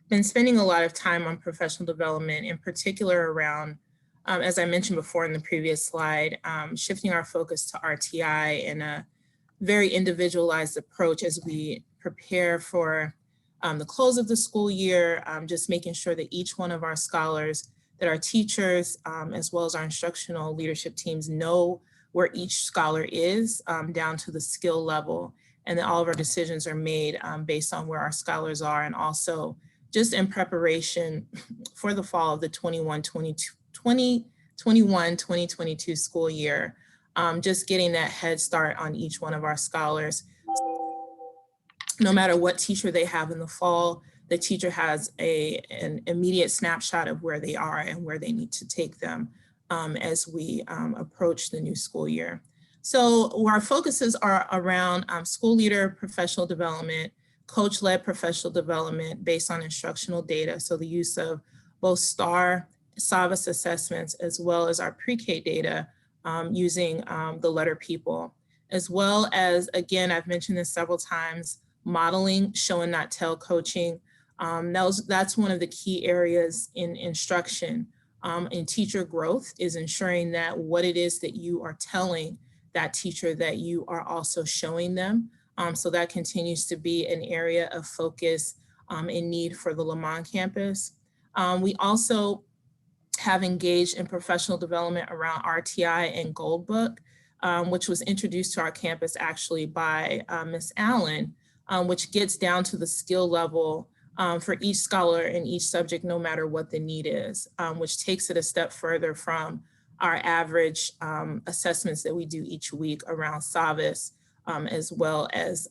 been spending a lot of time on professional development, in particular around, as I mentioned before in the previous slide, shifting our focus to RTI in a very individualized approach as we prepare for the close of the school year, just making sure that each one of our scholars, that our teachers, as well as our instructional leadership teams know where each scholar is down to the skill level, and then all of our decisions are made based on where our scholars are, and also just in preparation for the fall of the 2021-2022 school year, just getting that head start on each one of our scholars. No matter what teacher they have in the fall, the teacher has an immediate snapshot of where they are and where they need to take them as we approach the new school year. So our focuses are around school leader professional development, coach-led professional development based on instructional data. So the use of both STAR, SAVAS assessments, as well as our pre-K data using the letter people, as well as, again, I've mentioned this several times, modeling, show and not tell coaching. That's one of the key areas in instruction in teacher growth, is ensuring that what it is that you are telling that teacher that you are also showing them. So that continues to be an area of focus and need for the Lamont campus. We also have engaged in professional development around RTI and Gold Book, which was introduced to our campus actually by Ms. Allen, which gets down to the skill level for each scholar in each subject, no matter what the need is, which takes it a step further from our average assessments that we do each week around SAVAS, as well as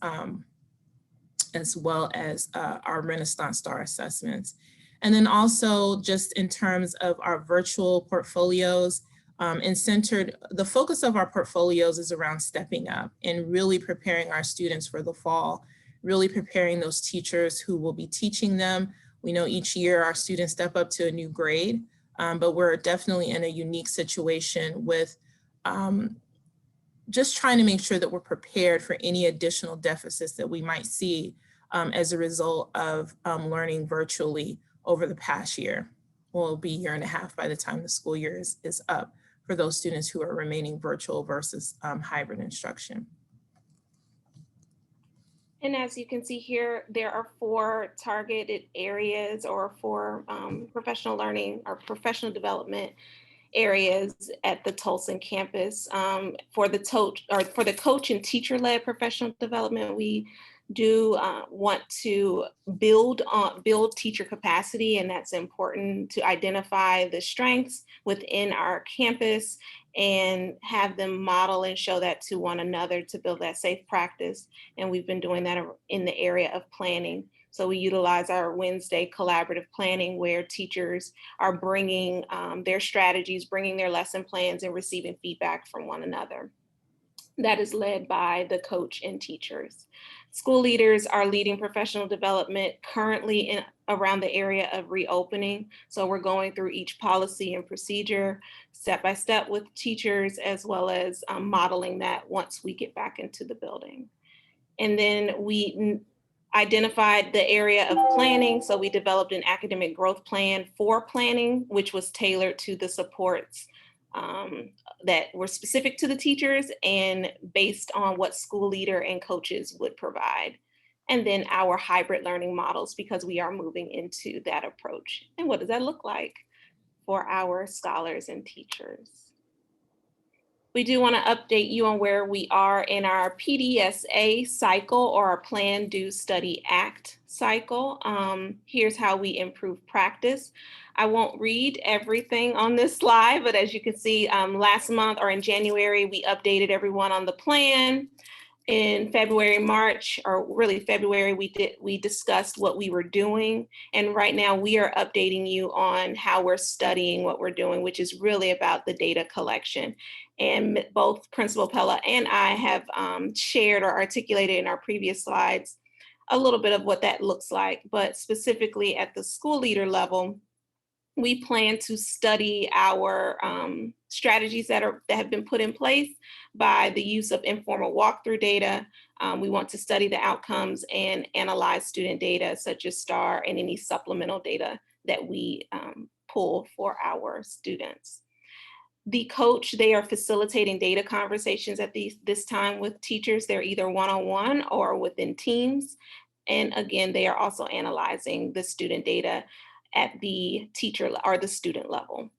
our Renaissance Star assessments. And then also just in terms of our virtual portfolios, the focus of our portfolios is around stepping up and really preparing our students for the fall, really preparing those teachers who will be teaching them. We know each year our students step up to a new grade, but we're definitely in a unique situation with just trying to make sure that we're prepared for any additional deficits that we might see as a result of learning virtually over the past year. Well, it'll be a year and a half by the time the school year is up for those students who are remaining virtual versus hybrid instruction. And as you can see here, there are 4 targeted areas or 4 professional learning or professional development areas at the Tolson campus. For the coach and teacher-led professional development, we do want to build teacher capacity, and that's important to identify the strengths within our campus and have them model and show that to one another to build that safe practice. And we've been doing that in the area of planning. So we utilize our Wednesday collaborative planning, where teachers are bringing their strategies, bringing their lesson plans, and receiving feedback from one another. That is led by the coach and teachers. School leaders are leading professional development currently around the area of reopening. So we're going through each policy and procedure step by step with teachers, as well as modeling that once we get back into the building. And then we identified the area of planning. So we developed an academic growth plan for planning, which was tailored to the supports that were specific to the teachers and based on what school leader and coaches would provide. And then our hybrid learning models, because we are moving into that approach. And what does that look like for our scholars and teachers? We do want to update you on where we are in our Pdsa cycle, or our Plan, Do, Study, Act cycle. Here's how we improve practice. I won't read everything on this slide, but as you can see, last month or in January, we updated everyone on the plan. In February, March, or really February, we discussed what we were doing. And right now we are updating you on how we're studying what we're doing, which is really about the data collection. And both Principal Pella and I have shared or articulated in our previous slides a little bit of what that looks like. But specifically at the school leader level, we plan to study our strategies that have been put in place by the use of informal walkthrough data. We want to study the outcomes and analyze student data such as STAR and any supplemental data that we pull for our students. The coach, they are facilitating data conversations at this time with teachers. They're either one-on-one or within teams. And again, they are also analyzing the student data at the teacher or the student level.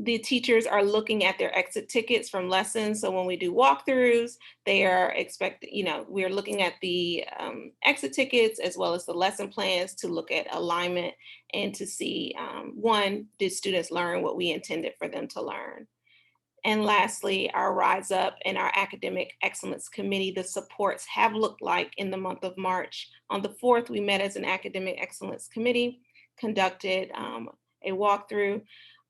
the teachers are looking at their exit tickets from lessons. So when we do walkthroughs, they are expected, we're looking at the exit tickets as well as the lesson plans to look at alignment and to see, one, did students learn what we intended for them to learn? And lastly, our Rise Up and our Academic Excellence Committee, the supports have looked like in the month of March. On the 4th, we met as an Academic Excellence Committee, conducted a walkthrough,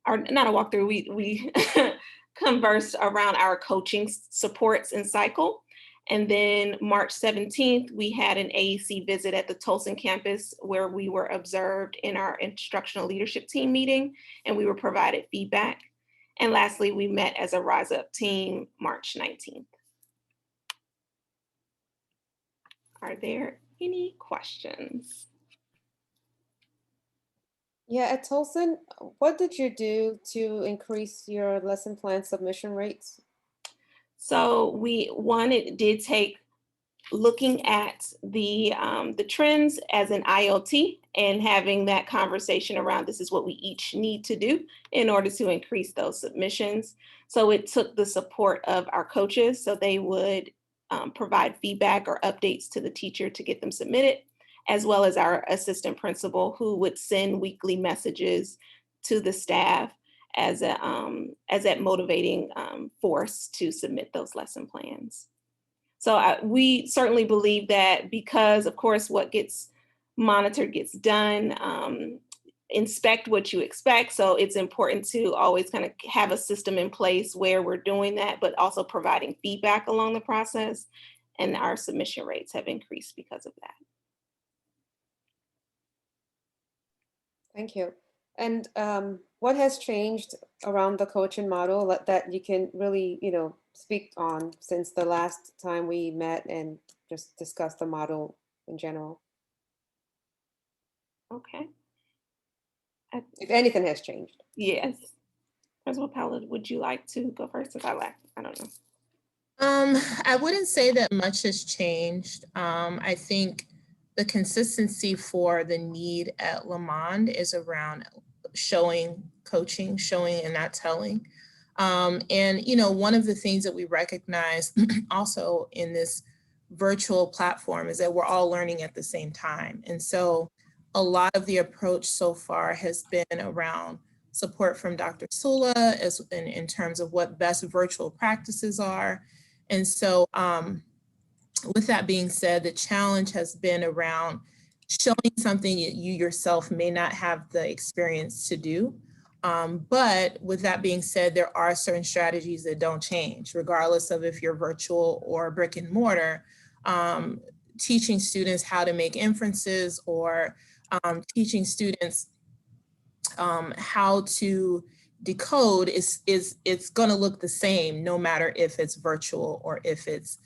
or not a walkthrough, we conversed around our coaching supports and cycle. And then March 17th, we had an AEC visit at the Tolson campus where we were observed in our instructional leadership team meeting, and we were provided feedback. And lastly, we met as a Rise Up team March 19th. Are there any questions? Yeah, at Tolson, what did you do to increase your lesson plan submission rates? So it did take looking at the trends as an IoT and having that conversation around this is what we each need to do in order to increase those submissions. So it took the support of our coaches, so they would provide feedback or updates to the teacher to get them submitted, as well as our assistant principal who would send weekly messages to the staff as that motivating force to submit those lesson plans. So we certainly believe that because, of course, what gets monitored gets done. Inspect what you expect. So it's important to always kind of have a system in place where we're doing that, but also providing feedback along the process. And our submission rates have increased because of that. Thank you. And what has changed around the coaching model that you can really, speak on since the last time we met and just discussed the model in general? Okay. If anything has changed. Yes. Principal Phalen, would you like to go first since I left? I don't know. I wouldn't say that much has changed. I think the consistency for the need at Lamond is around showing, coaching, showing and not telling. And, one of the things that we recognize also in this virtual platform is that we're all learning at the same time. And so a lot of the approach so far has been around support from Dr. Sula as in terms of what best virtual practices are. And so with that being said, the challenge has been around showing something that you yourself may not have the experience to do. But with that being said, there are certain strategies that don't change, regardless of if you're virtual or brick and mortar. Teaching students how to make inferences or teaching students how to decode it's going to look the same no matter if it's virtual or if it's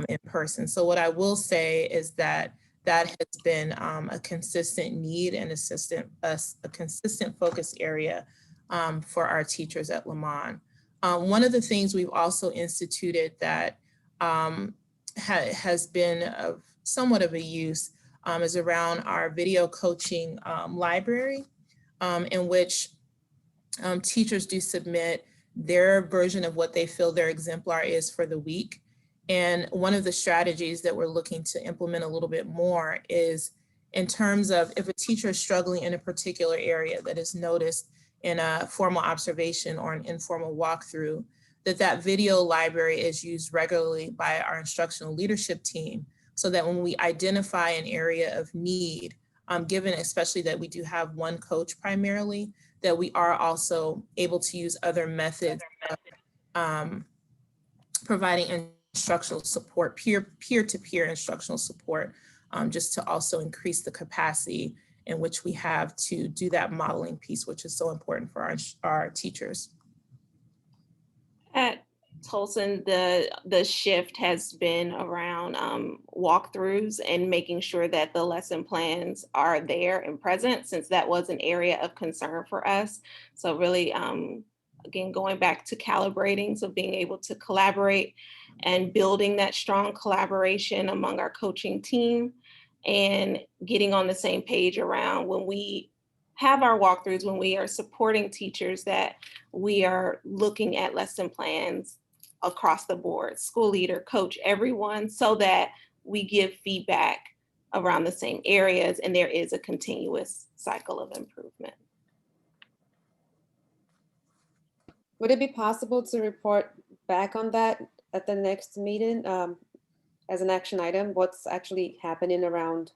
in person. So what I will say is that has been a consistent need and a consistent focus area for our teachers at Lamond. One of the things we've also instituted that has been of somewhat of a use is around our video coaching library, in which teachers do submit their version of what they feel their exemplar is for the week. And one of the strategies that we're looking to implement a little bit more is in terms of if a teacher is struggling in a particular area that is noticed in a formal observation or an informal walkthrough, that video library is used regularly by our instructional leadership team so that when we identify an area of need, given especially that we do have one coach primarily, that we are also able to use other methods of providing instructional support, peer-to-peer instructional support, just to also increase the capacity in which we have to do that modeling piece, which is so important for our teachers. At Tolson, the shift has been around walkthroughs and making sure that the lesson plans are there and present, since that was an area of concern for us. So really, again, going back to calibrating, so being able to collaborate and building that strong collaboration among our coaching team and getting on the same page around when we have our walkthroughs, when we are supporting teachers, that we are looking at lesson plans across the board, school leader, coach, everyone, so that we give feedback around the same areas and there is a continuous cycle of improvement. Would it be possible to report back on that at the next meeting as an action item? What's actually happening around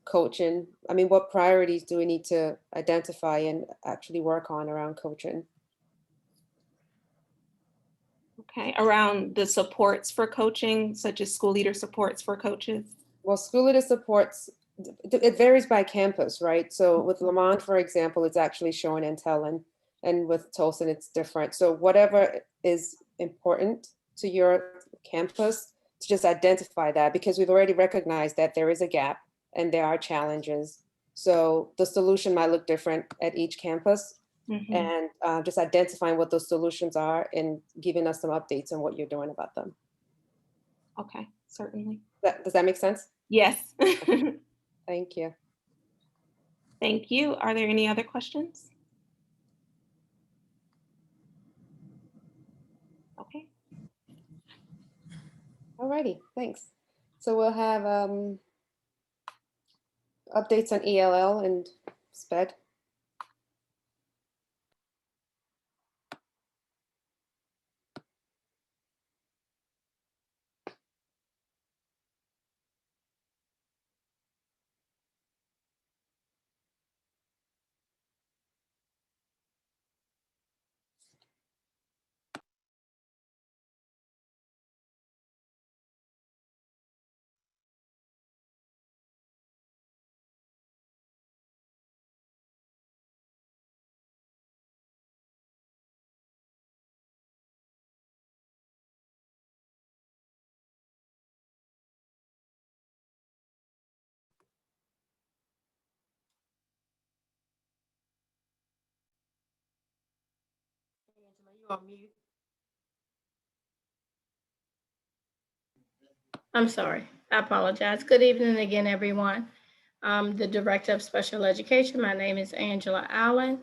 coaching? I mean, what priorities do we need to identify and actually work on around coaching? Okay, around the supports for coaching, such as school leader supports for coaches? Well, school leader supports, it varies by campus, right? So with Lamont, for example, it's actually showing and telling, and with Tolson, it's different. So whatever is important to your campus, to just identify that, because we've already recognized that there is a gap and there are challenges. So the solution might look different at each campus. And just identifying what those solutions are and giving us some updates on what you're doing about them. Okay, certainly. Does that make sense? Yes. Thank you. Thank you. Are there any other questions? Okay. All righty, thanks. So we'll have updates on ELL and SPED. I'm sorry, I apologize. Good evening again, everyone. I'm the Director of Special Education. My name is Angela Allen.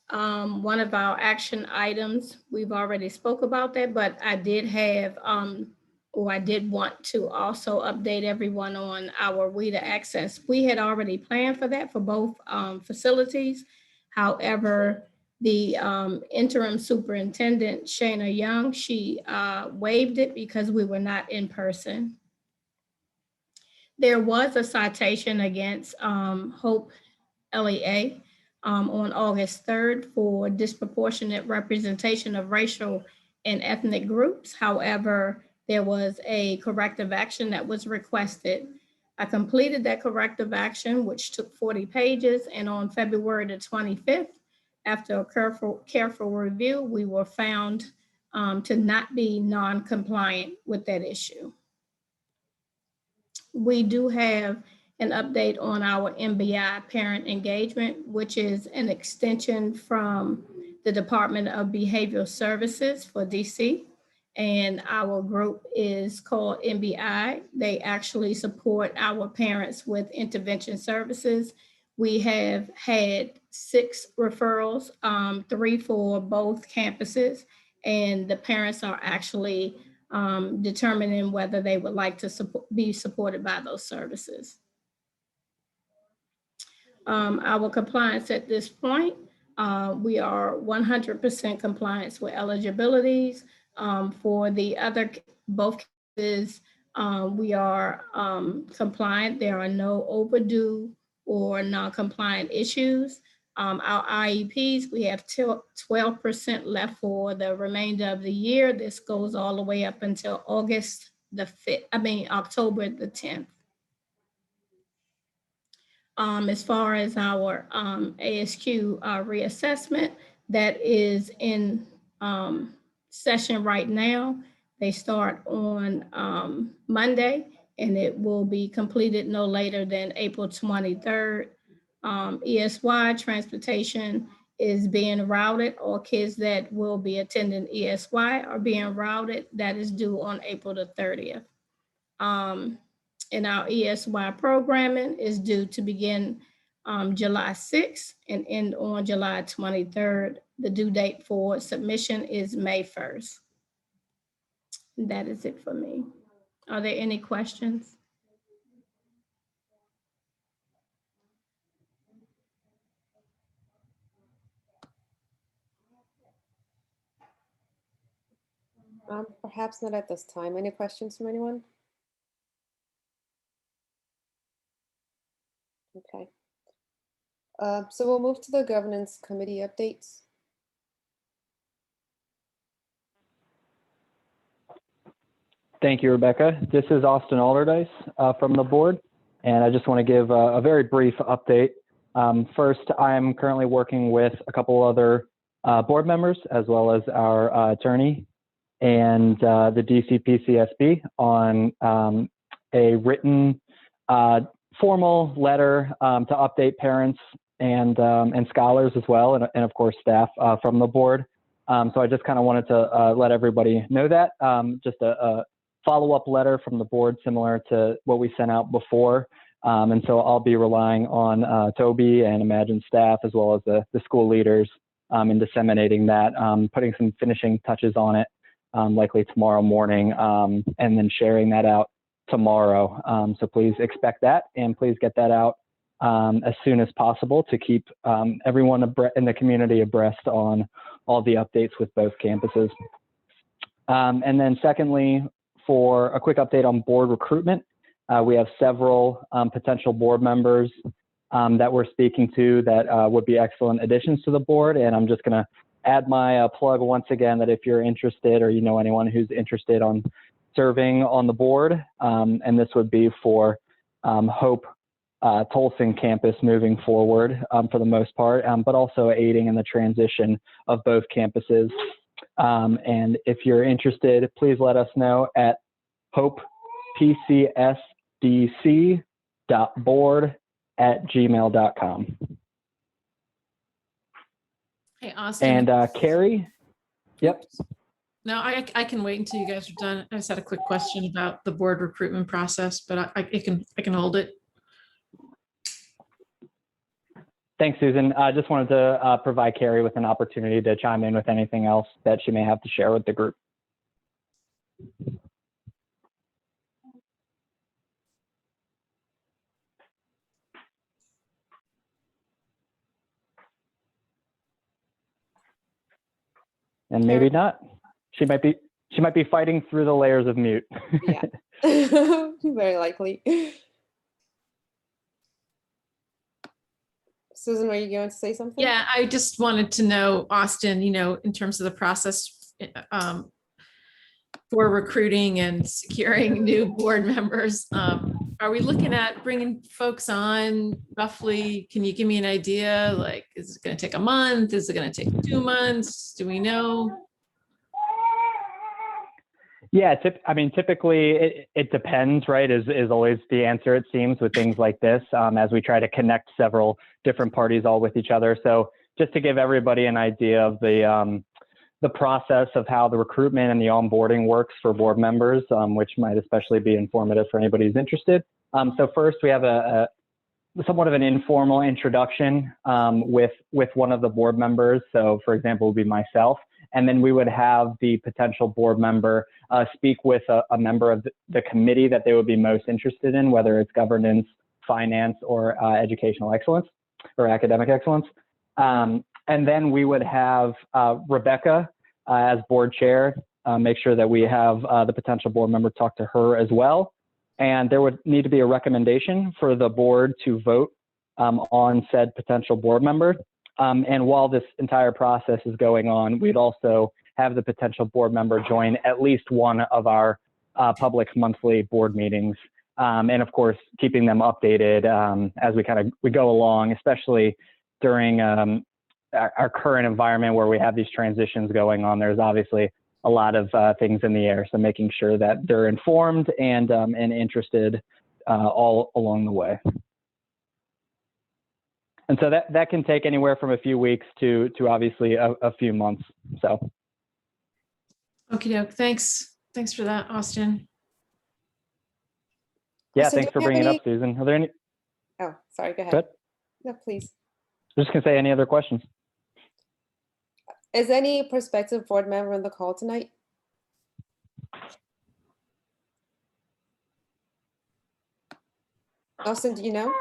One of our action items, we've already spoke about that, but I did have, I did want to also update everyone on our WIDA access. We had already planned for that for both facilities. However, the interim superintendent, Shana Young, she waived it because we were not in person. There was a citation against Hope LEA on August 3rd for disproportionate representation of racial and ethnic groups. However, there was a corrective action that was requested. I completed that corrective action, which took 40 pages, and on February the 25th, after a careful review, we were found to not be non-compliant with that issue. We do have an update on our MBI parent engagement, which is an extension from the Department of Behavioral Services for DC. And our group is called MBI. They actually support our parents with intervention services. We have had 6 referrals, 3 for both campuses, and the parents are actually determining whether they would like to be supported by those services. Our compliance at this point, we are 100% compliance with eligibilities. For the other, both cases, we are compliant. There are no overdue or non-compliant issues. Our IEPs, we have 12% left for the remainder of the year. This goes all the way up until August the 5th, October the 10th. As far as our ASQ reassessment, that is in session right now. They start on Monday, and it will be completed no later than April 23rd. ESY transportation is being routed. All kids that will be attending ESY are being routed. That is due on April the 30th. And our ESY programming is due to begin July 6th and end on July 23rd. The due date for submission is May 1st. That is it for me. Are there any questions? Perhaps not at this time. Any questions from anyone? Okay. So we'll move to the governance committee updates. Thank you, Rebecca. This is Austin Alderdice from the board, and I just want to give a very brief update. First, I'm currently working with a couple other board members, as well as our attorney and the DC PCSB on a written formal letter to update parents and scholars as well, and of course staff from the board. So I just kind of wanted to let everybody know that. Just a follow-up letter from the board similar to what we sent out before. And so I'll be relying on Toby and Imagine staff as well as the school leaders in disseminating that, putting some finishing touches on it, likely tomorrow morning, and then sharing that out tomorrow. So please expect that, and please get that out as soon as possible to keep everyone in the community abreast on all the updates with both campuses. And then secondly, for a quick update on board recruitment, we have several potential board members that we're speaking to that would be excellent additions to the board. And I'm just going to add my plug once again that if you're interested or you know anyone who's interested on serving on the board, and this would be for Hope Tolson campus moving forward for the most part, but also aiding in the transition of both campuses. And if you're interested, please let us know at hopepcsdc.board@gmail.com. Hey, Austin. And Carrie, yep. No, I can wait until you guys are done. I just had a quick question about the board recruitment process, but I can hold it. Thanks, Susan. I just wanted to provide Carrie with an opportunity to chime in with anything else that she may have to share with the group. And maybe not. She might be fighting through the layers of mute. Yeah, very likely. Susan, were you going to say something? Yeah, I just wanted to know, Austin, in terms of the process for recruiting and securing new board members, are we looking at bringing folks on roughly? Can you give me an idea? Like, is it going to take a month? Is it going to take 2 months? Do we know? Yeah, typically it depends, right? Is always the answer, it seems, with things like this, as we try to connect several different parties all with each other. So just to give everybody an idea of the process of how the recruitment and the onboarding works for board members, which might especially be informative for anybody who's interested. So first, we have a somewhat of an informal introduction with one of the board members. So for example, it would be myself. And then we would have the potential board member speak with a member of the committee that they would be most interested in, whether it's governance, finance, or educational excellence or academic excellence. And then we would have Rebecca as board chair, make sure that we have the potential board member talk to her as well. And there would need to be a recommendation for the board to vote on said potential board member. And while this entire process is going on, we'd also have the potential board member join at least one of our public monthly board meetings. And of course, keeping them updated as we go along, especially during our current environment where we have these transitions going on. There's obviously a lot of things in the air. So making sure that they're informed and interested all along the way. And so that can take anywhere from a few weeks to obviously a few months. So. Okie doke. Thanks for that, Austin. Yeah, Austin, thanks for bringing it up, Susan. Are there any? Oh, sorry, go ahead. Yeah, please. Just gonna say, any other questions? Is any prospective board member on the call tonight? Austin, do you know?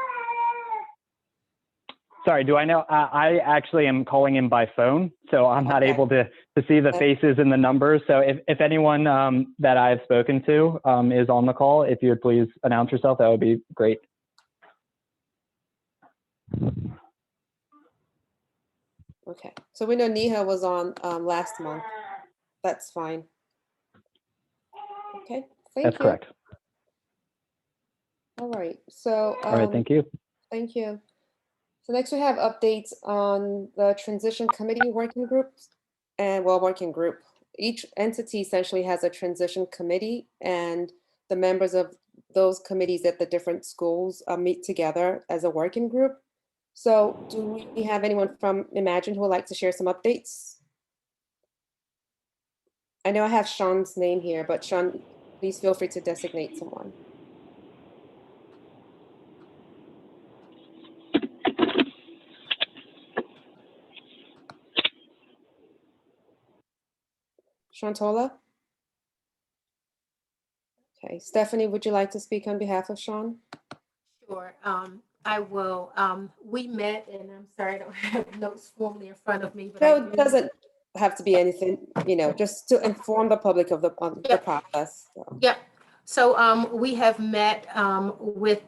Sorry, do I know? I actually am calling in by phone, so I'm not Okay. able to see the faces and the numbers. So if anyone that I've spoken to is on the call, if you would please announce yourself, that would be great. Okay, so we know Neha was on last month. That's fine. Okay, thank you. That's correct. All right, so. All right, thank you. Thank you. So next we have updates on the transition committee working groups and working group. Each entity essentially has a transition committee, and the members of those committees at the different schools meet together as a working group. So do we have anyone from Imagine who would like to share some updates? I know I have Sean's name here, but Sean, please feel free to designate someone. Shantola? Okay, Stephanie, would you like to speak on behalf of Sean? Sure, I will. We met, and I'm sorry, I don't have notes formally in front of me, but No, it doesn't have to be anything, just to inform the public of the process. So. Yep. So we have met with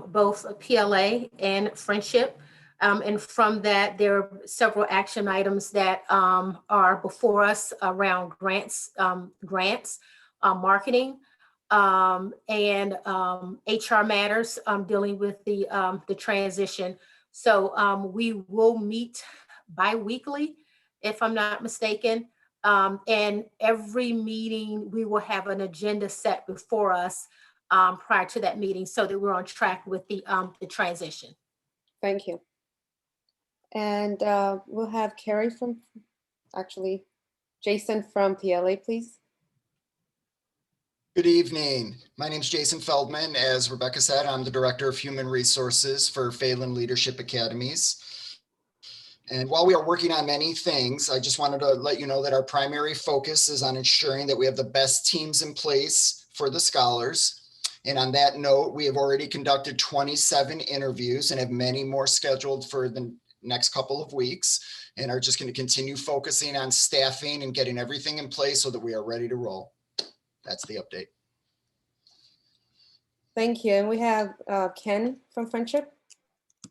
both PLA and Friendship. And from that, there are several action items that are before us around grants, marketing, and HR matters dealing with the transition. So we will meet bi-weekly, if I'm not mistaken. And every meeting, we will have an agenda set before us prior to that meeting so that we're on track with the transition. Thank you. And we'll have Carrie Jason from PLA, please. Good evening. My name is Jason Feldman. As Rebecca said, I'm the Director of Human Resources for Phalen Leadership Academies. And while we are working on many things, I just wanted to let you know that our primary focus is on ensuring that we have the best teams in place for the scholars. And on that note, we have already conducted 27 interviews and have many more scheduled for the next couple of weeks, and are just going to continue focusing on staffing and getting everything in place so that we are ready to roll. That's the update. Thank you. And we have Ken from Friendship.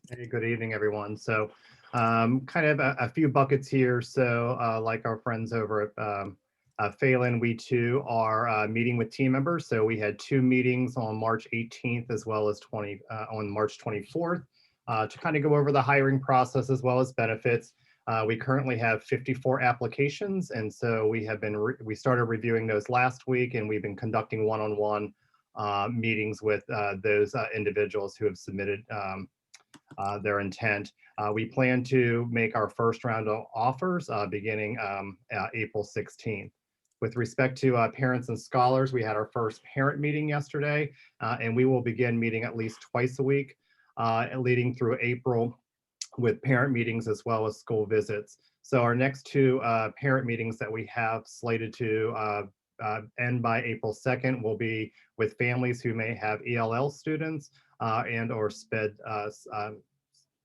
Hey, good evening, everyone. So kind of a few buckets here. So like our friends over at Phalen, we too are meeting with team members. So we had 2 meetings on March 18th as well as on March 24th to kind of go over the hiring process as well as benefits. We currently have 54 applications, and so we started reviewing those last week, and we've been conducting one-on-one meetings with those individuals who have submitted their intent. We plan to make our first round of offers beginning April 16th. With respect to parents and scholars, we had our first parent meeting yesterday, and we will begin meeting at least twice a week, leading through April, with parent meetings as well as school visits. So our next 2 parent meetings that we have slated to end by April 2nd will be with families who may have ELL students and or SPED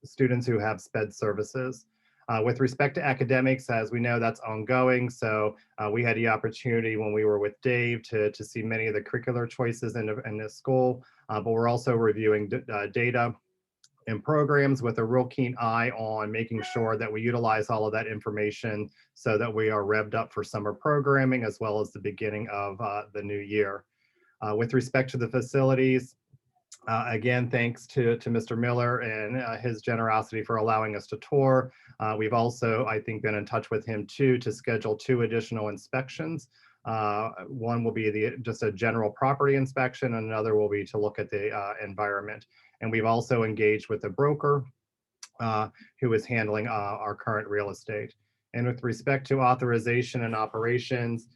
students who have SPED services. With respect to academics, as we know, that's ongoing. So we had the opportunity when we were with Dave to see many of the curricular choices in the school, but we're also reviewing data and programs with a real keen eye on making sure that we utilize all of that information so that we are revved up for summer programming as well as the beginning of the new year. With respect to the facilities, again, thanks to Mr. Miller and his generosity for allowing us to tour. We've also, I think, been in touch with him too to schedule 2 additional inspections. One will be just a general property inspection, and another will be to look at the environment. And we've also engaged with a broker who is handling our current real estate. And with respect to authorization and operations,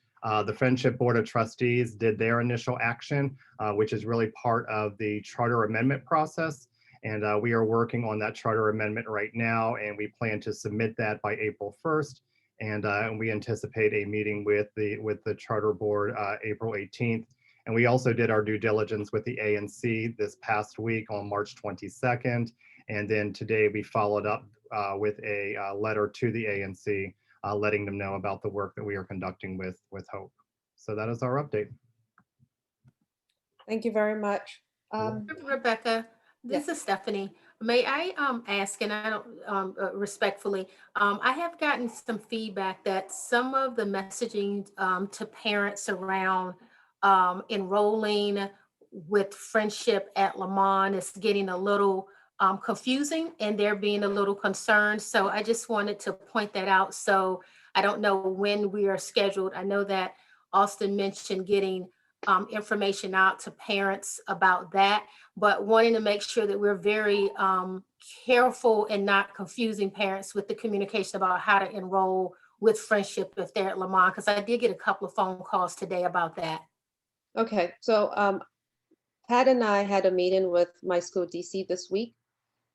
the Friendship Board of Trustees did their initial action, which is really part of the charter amendment process. And we are working on that charter amendment right now, and we plan to submit that by April 1st. And we anticipate a meeting with the charter board April 18th. And we also did our due diligence with the ANC this past week on March 22nd. And then today we followed up with a letter to the ANC, letting them know about the work that we are conducting with HOPE. So that is our update. Thank you very much. Rebecca, this Yes. is Stephanie. May I ask, and I don't respectfully, I have gotten some feedback that some of the messaging to parents around enrolling with Friendship at Lamont is getting a little confusing, and they're being a little concerned. So I just wanted to point that out. So I don't know when we are scheduled. I know that Austin mentioned getting information out to parents about that, but wanting to make sure that we're very careful and not confusing parents with the communication about how to enroll with Friendship if they're at Lamont, because I did get a couple of phone calls today about that. Okay, so Pat and I had a meeting with my school DC this week.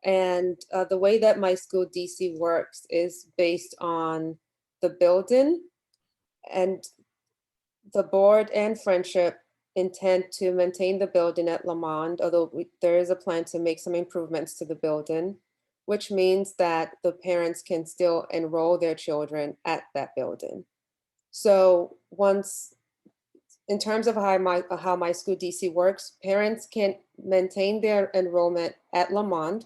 And the way that my school DC works is based on the building, and the board and Friendship intend to maintain the building at Lamont, although there is a plan to make some improvements to the building, which means that the parents can still enroll their children at that building. So once, in terms of how my school DC works, parents can maintain their enrollment at Lamont,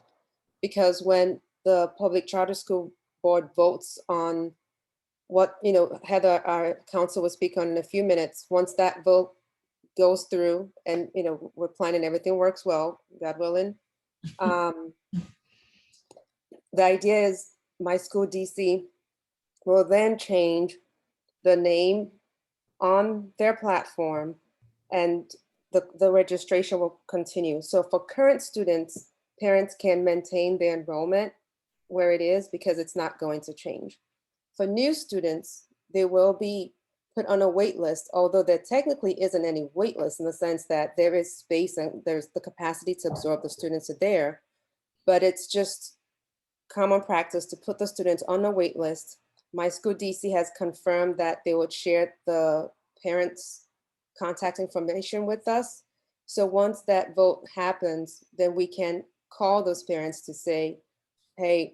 because when the public charter school board votes on what, Heather, our council will speak on in a few minutes, once that vote goes through and, we're planning everything works well, God willing. The idea is my school DC will then change the name on their platform, and the registration will continue. So for current students, parents can maintain their enrollment where it is because it's not going to change. For new students, they will be put on a wait list, although there technically isn't any wait list in the sense that there is space and there's the capacity to absorb the students are there, but it's just common practice to put the students on a wait list. My school DC has confirmed that they would share the parents' contact information with us. So once that vote happens, then we can call those parents to say, hey,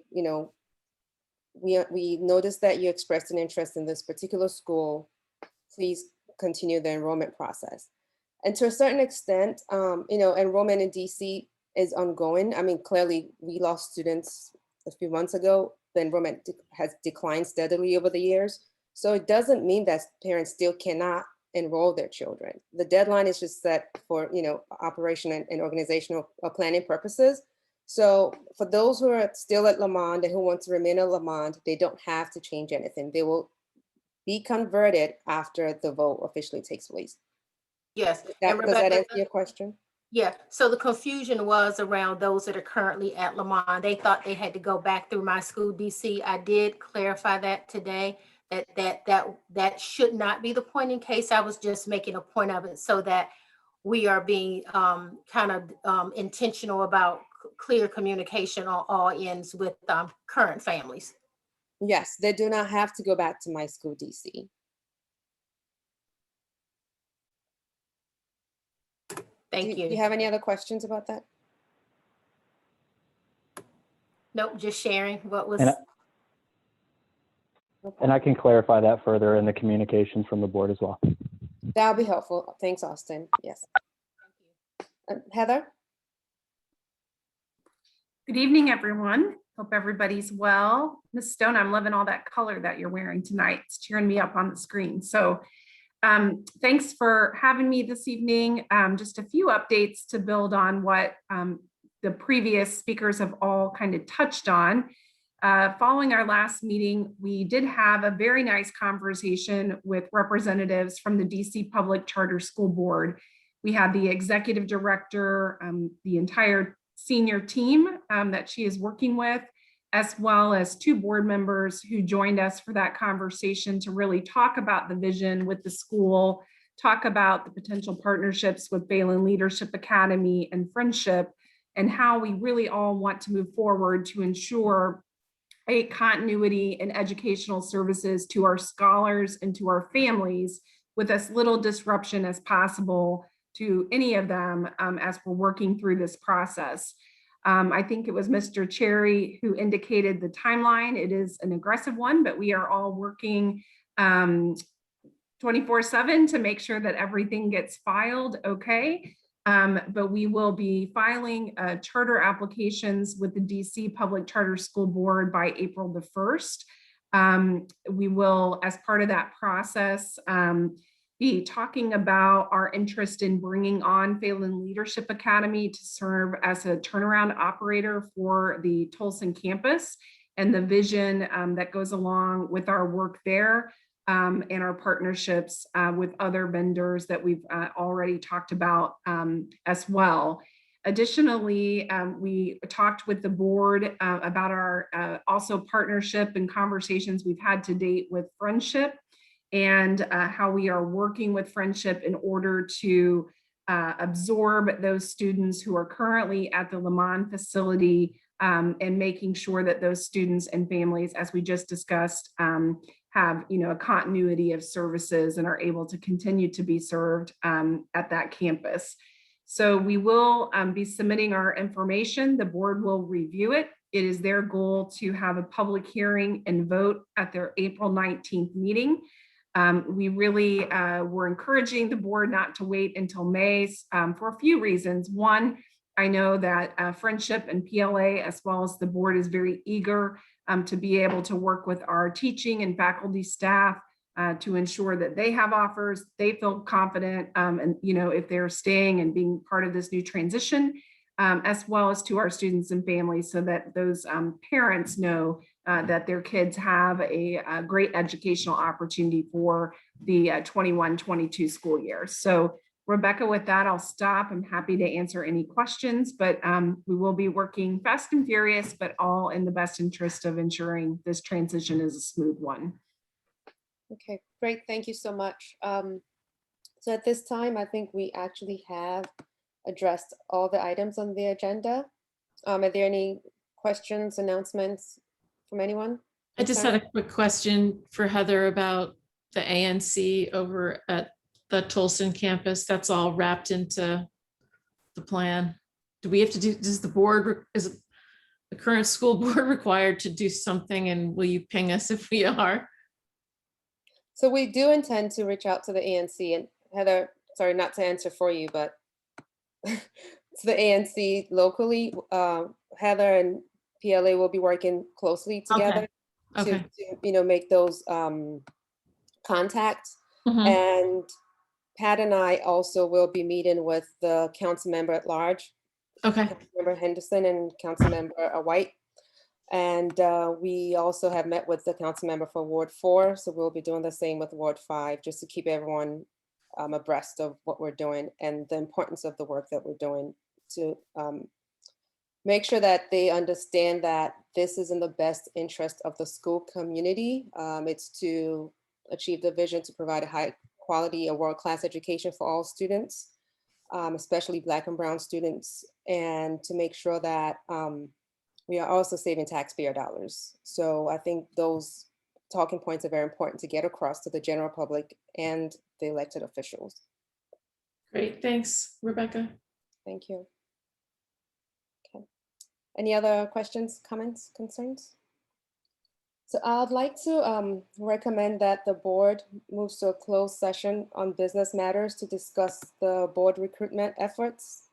we noticed that you expressed an interest in this particular school. Please continue the enrollment process. And to a certain extent, enrollment in DC is ongoing. I mean, clearly we lost students a few months ago. The enrollment has declined steadily over the years. So it doesn't mean that parents still cannot enroll their children. The deadline is just set for, operation and organizational planning purposes. So for those who are still at Lamont and who want to remain at Lamont, they don't have to change anything. They will be converted after the vote officially takes place. Yes. Does And that Rebecca, answer your question? yeah, so the confusion was around those that are currently at Lamont. They thought they had to go back through my school DC. I did clarify that today, that should not be the point in case. I was just making a point of it so that we are being kind of intentional about clear communication on all ends with current families. Yes, they do not have to go back to my school DC. Thank Do you. you have any other questions about that? Nope, just sharing what was. And I can clarify that further in the communications from the board as well. That'll be helpful. Thanks, Austin. Yes. Heather? Good evening, everyone. Hope everybody's well. Ms. Stone, I'm loving all that color that you're wearing tonight. It's cheering me up on the screen. So thanks for having me this evening. Just a few updates to build on what the previous speakers have all kind of touched on. Following our last meeting, we did have a very nice conversation with representatives from the DC Public Charter School Board. We had the executive director, the entire senior team that she is working with, as well as two board members who joined us for that conversation to really talk about the vision with the school, talk about the potential partnerships with Phalen Leadership Academy and Friendship, and how we really all want to move forward to ensure a continuity in educational services to our scholars and to our families with as little disruption as possible to any of them as we're working through this process. I think it was Mr. Cherry who indicated the timeline. It is an aggressive one, but we are all working 24/7 to make sure that everything gets filed okay. But we will be filing charter applications with the DC Public Charter School Board by April the 1st. We will, as part of that process, be talking about our interest in bringing on Phalen Leadership Academy to serve as a turnaround operator for the Tolson campus and the vision that goes along with our work there and our partnerships with other vendors that we've already talked about as well. Additionally, we talked with the board about our also partnership and conversations we've had to date with Friendship and how we are working with Friendship in order to absorb those students who are currently at the Lamont facility and making sure that those students and families, as we just discussed, have a continuity of services and are able to continue to be served at that campus. So we will be submitting our information. The board will review it. It is their goal to have a public hearing and vote at their April 19th meeting. We really were encouraging the board not to wait until May for a few reasons. One, I know that Friendship and PLA, as well as the board, is very eager to be able to work with our teaching and faculty staff to ensure that they have offers, they feel confident, and if they're staying and being part of this new transition, as well as to our students and families, so that those parents know that their kids have a great educational opportunity for the 21-22 school year. So Rebecca, with that, I'll stop. I'm happy to answer any questions, but we will be working fast and furious, but all in the best interest of ensuring this transition is a smooth one. Okay, great. Thank you so much. So at this time, I think we actually have addressed all the items on the agenda. Are there any questions, announcements from anyone? I just had a quick question for Heather about the ANC over at the Tolson campus. That's all wrapped into the plan. Do we have to do, is the current school board required to do something, and will you ping us if we are? So we do intend to reach out to the ANC, and Heather, sorry, not to answer for you, but to the ANC locally, Heather and PLA will be working closely together Okay. to make those contacts. And Pat and I also will be meeting with the council member at large, Councilmember Henderson and Councilmember White. And we also have met with the council member for Ward 4. So we'll be doing the same with Ward 5, just to keep everyone abreast of what we're doing and the importance of the work that we're doing to make sure that they understand that this is in the best interest of the school community. It's to achieve the vision to provide a high quality and world-class education for all students, especially Black and Brown students, and to make sure that we are also saving taxpayer dollars. So I think those talking points are very important to get across to the general public and the elected officials. Great, thanks, Rebecca. Thank you. Okay. Any other questions, comments, concerns? So I'd like to recommend that the board moves to a closed session on business matters to discuss the board recruitment efforts.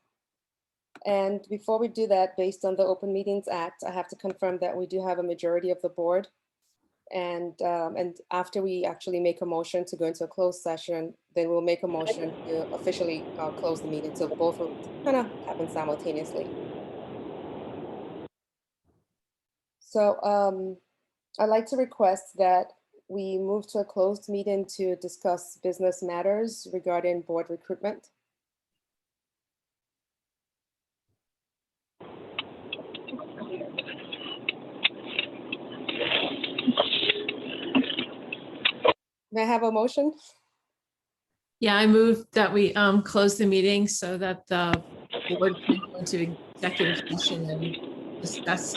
And before we do that, based on the Open Meetings Act, I have to confirm that we do have a majority of the board. And after we actually make a motion to go into a closed session, then we'll make a motion to officially close the meeting. So both will kind of happen simultaneously. So I'd like to request that we move to a closed meeting to discuss business matters regarding board recruitment. May I have a motion? Yeah, I move that we close the meeting so that the board can go into executive session and discuss.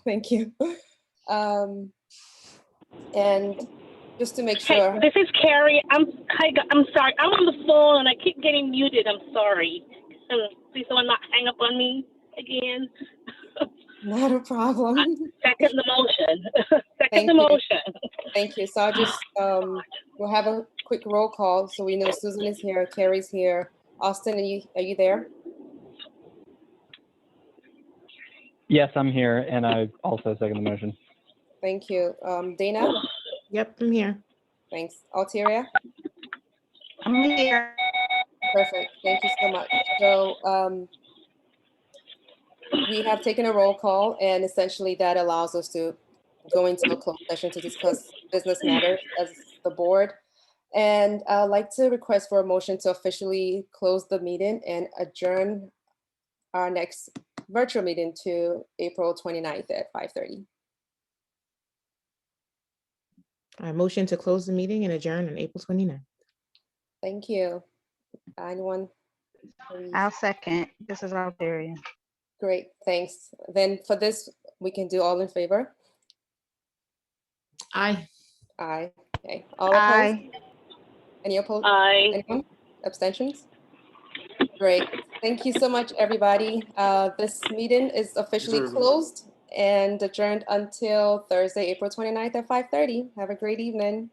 Thank you. And just to make Hey, sure, this is Carrie. I'm sorry. I'm on the phone and I keep getting muted. I'm sorry. Please someone not hang up on me again. not a problem. Second the motion. Second Thank the you. motion. Thank you. So I'll just, we'll have a quick roll call. So we know Susan is here, Carrie's here. Austin, are you there? Yes, I'm here, and I also second the motion. Thank you. Dana? Yep, I'm here. Thanks. Alteria? I'm here. Perfect. Thank you so much. So we have taken a roll call, and essentially that allows us to go into a closed session to discuss business matters as the board. And I'd like to request for a motion to officially close the meeting and adjourn our next virtual meeting to April 29th at 5:30. I motion to close the meeting and adjourn on April 29th. Thank you. Anyone? Please. I'll second. This is Algeria. Great, thanks. Then for this, we can do all in favor? Aye. Aye. Okay. All opposed? Aye. Any opposed? Aye. Anyone? Abstentions? Great. Thank you so much, everybody. This meeting is officially closed and adjourned until Thursday, April 29th at 5:30. Have a great evening.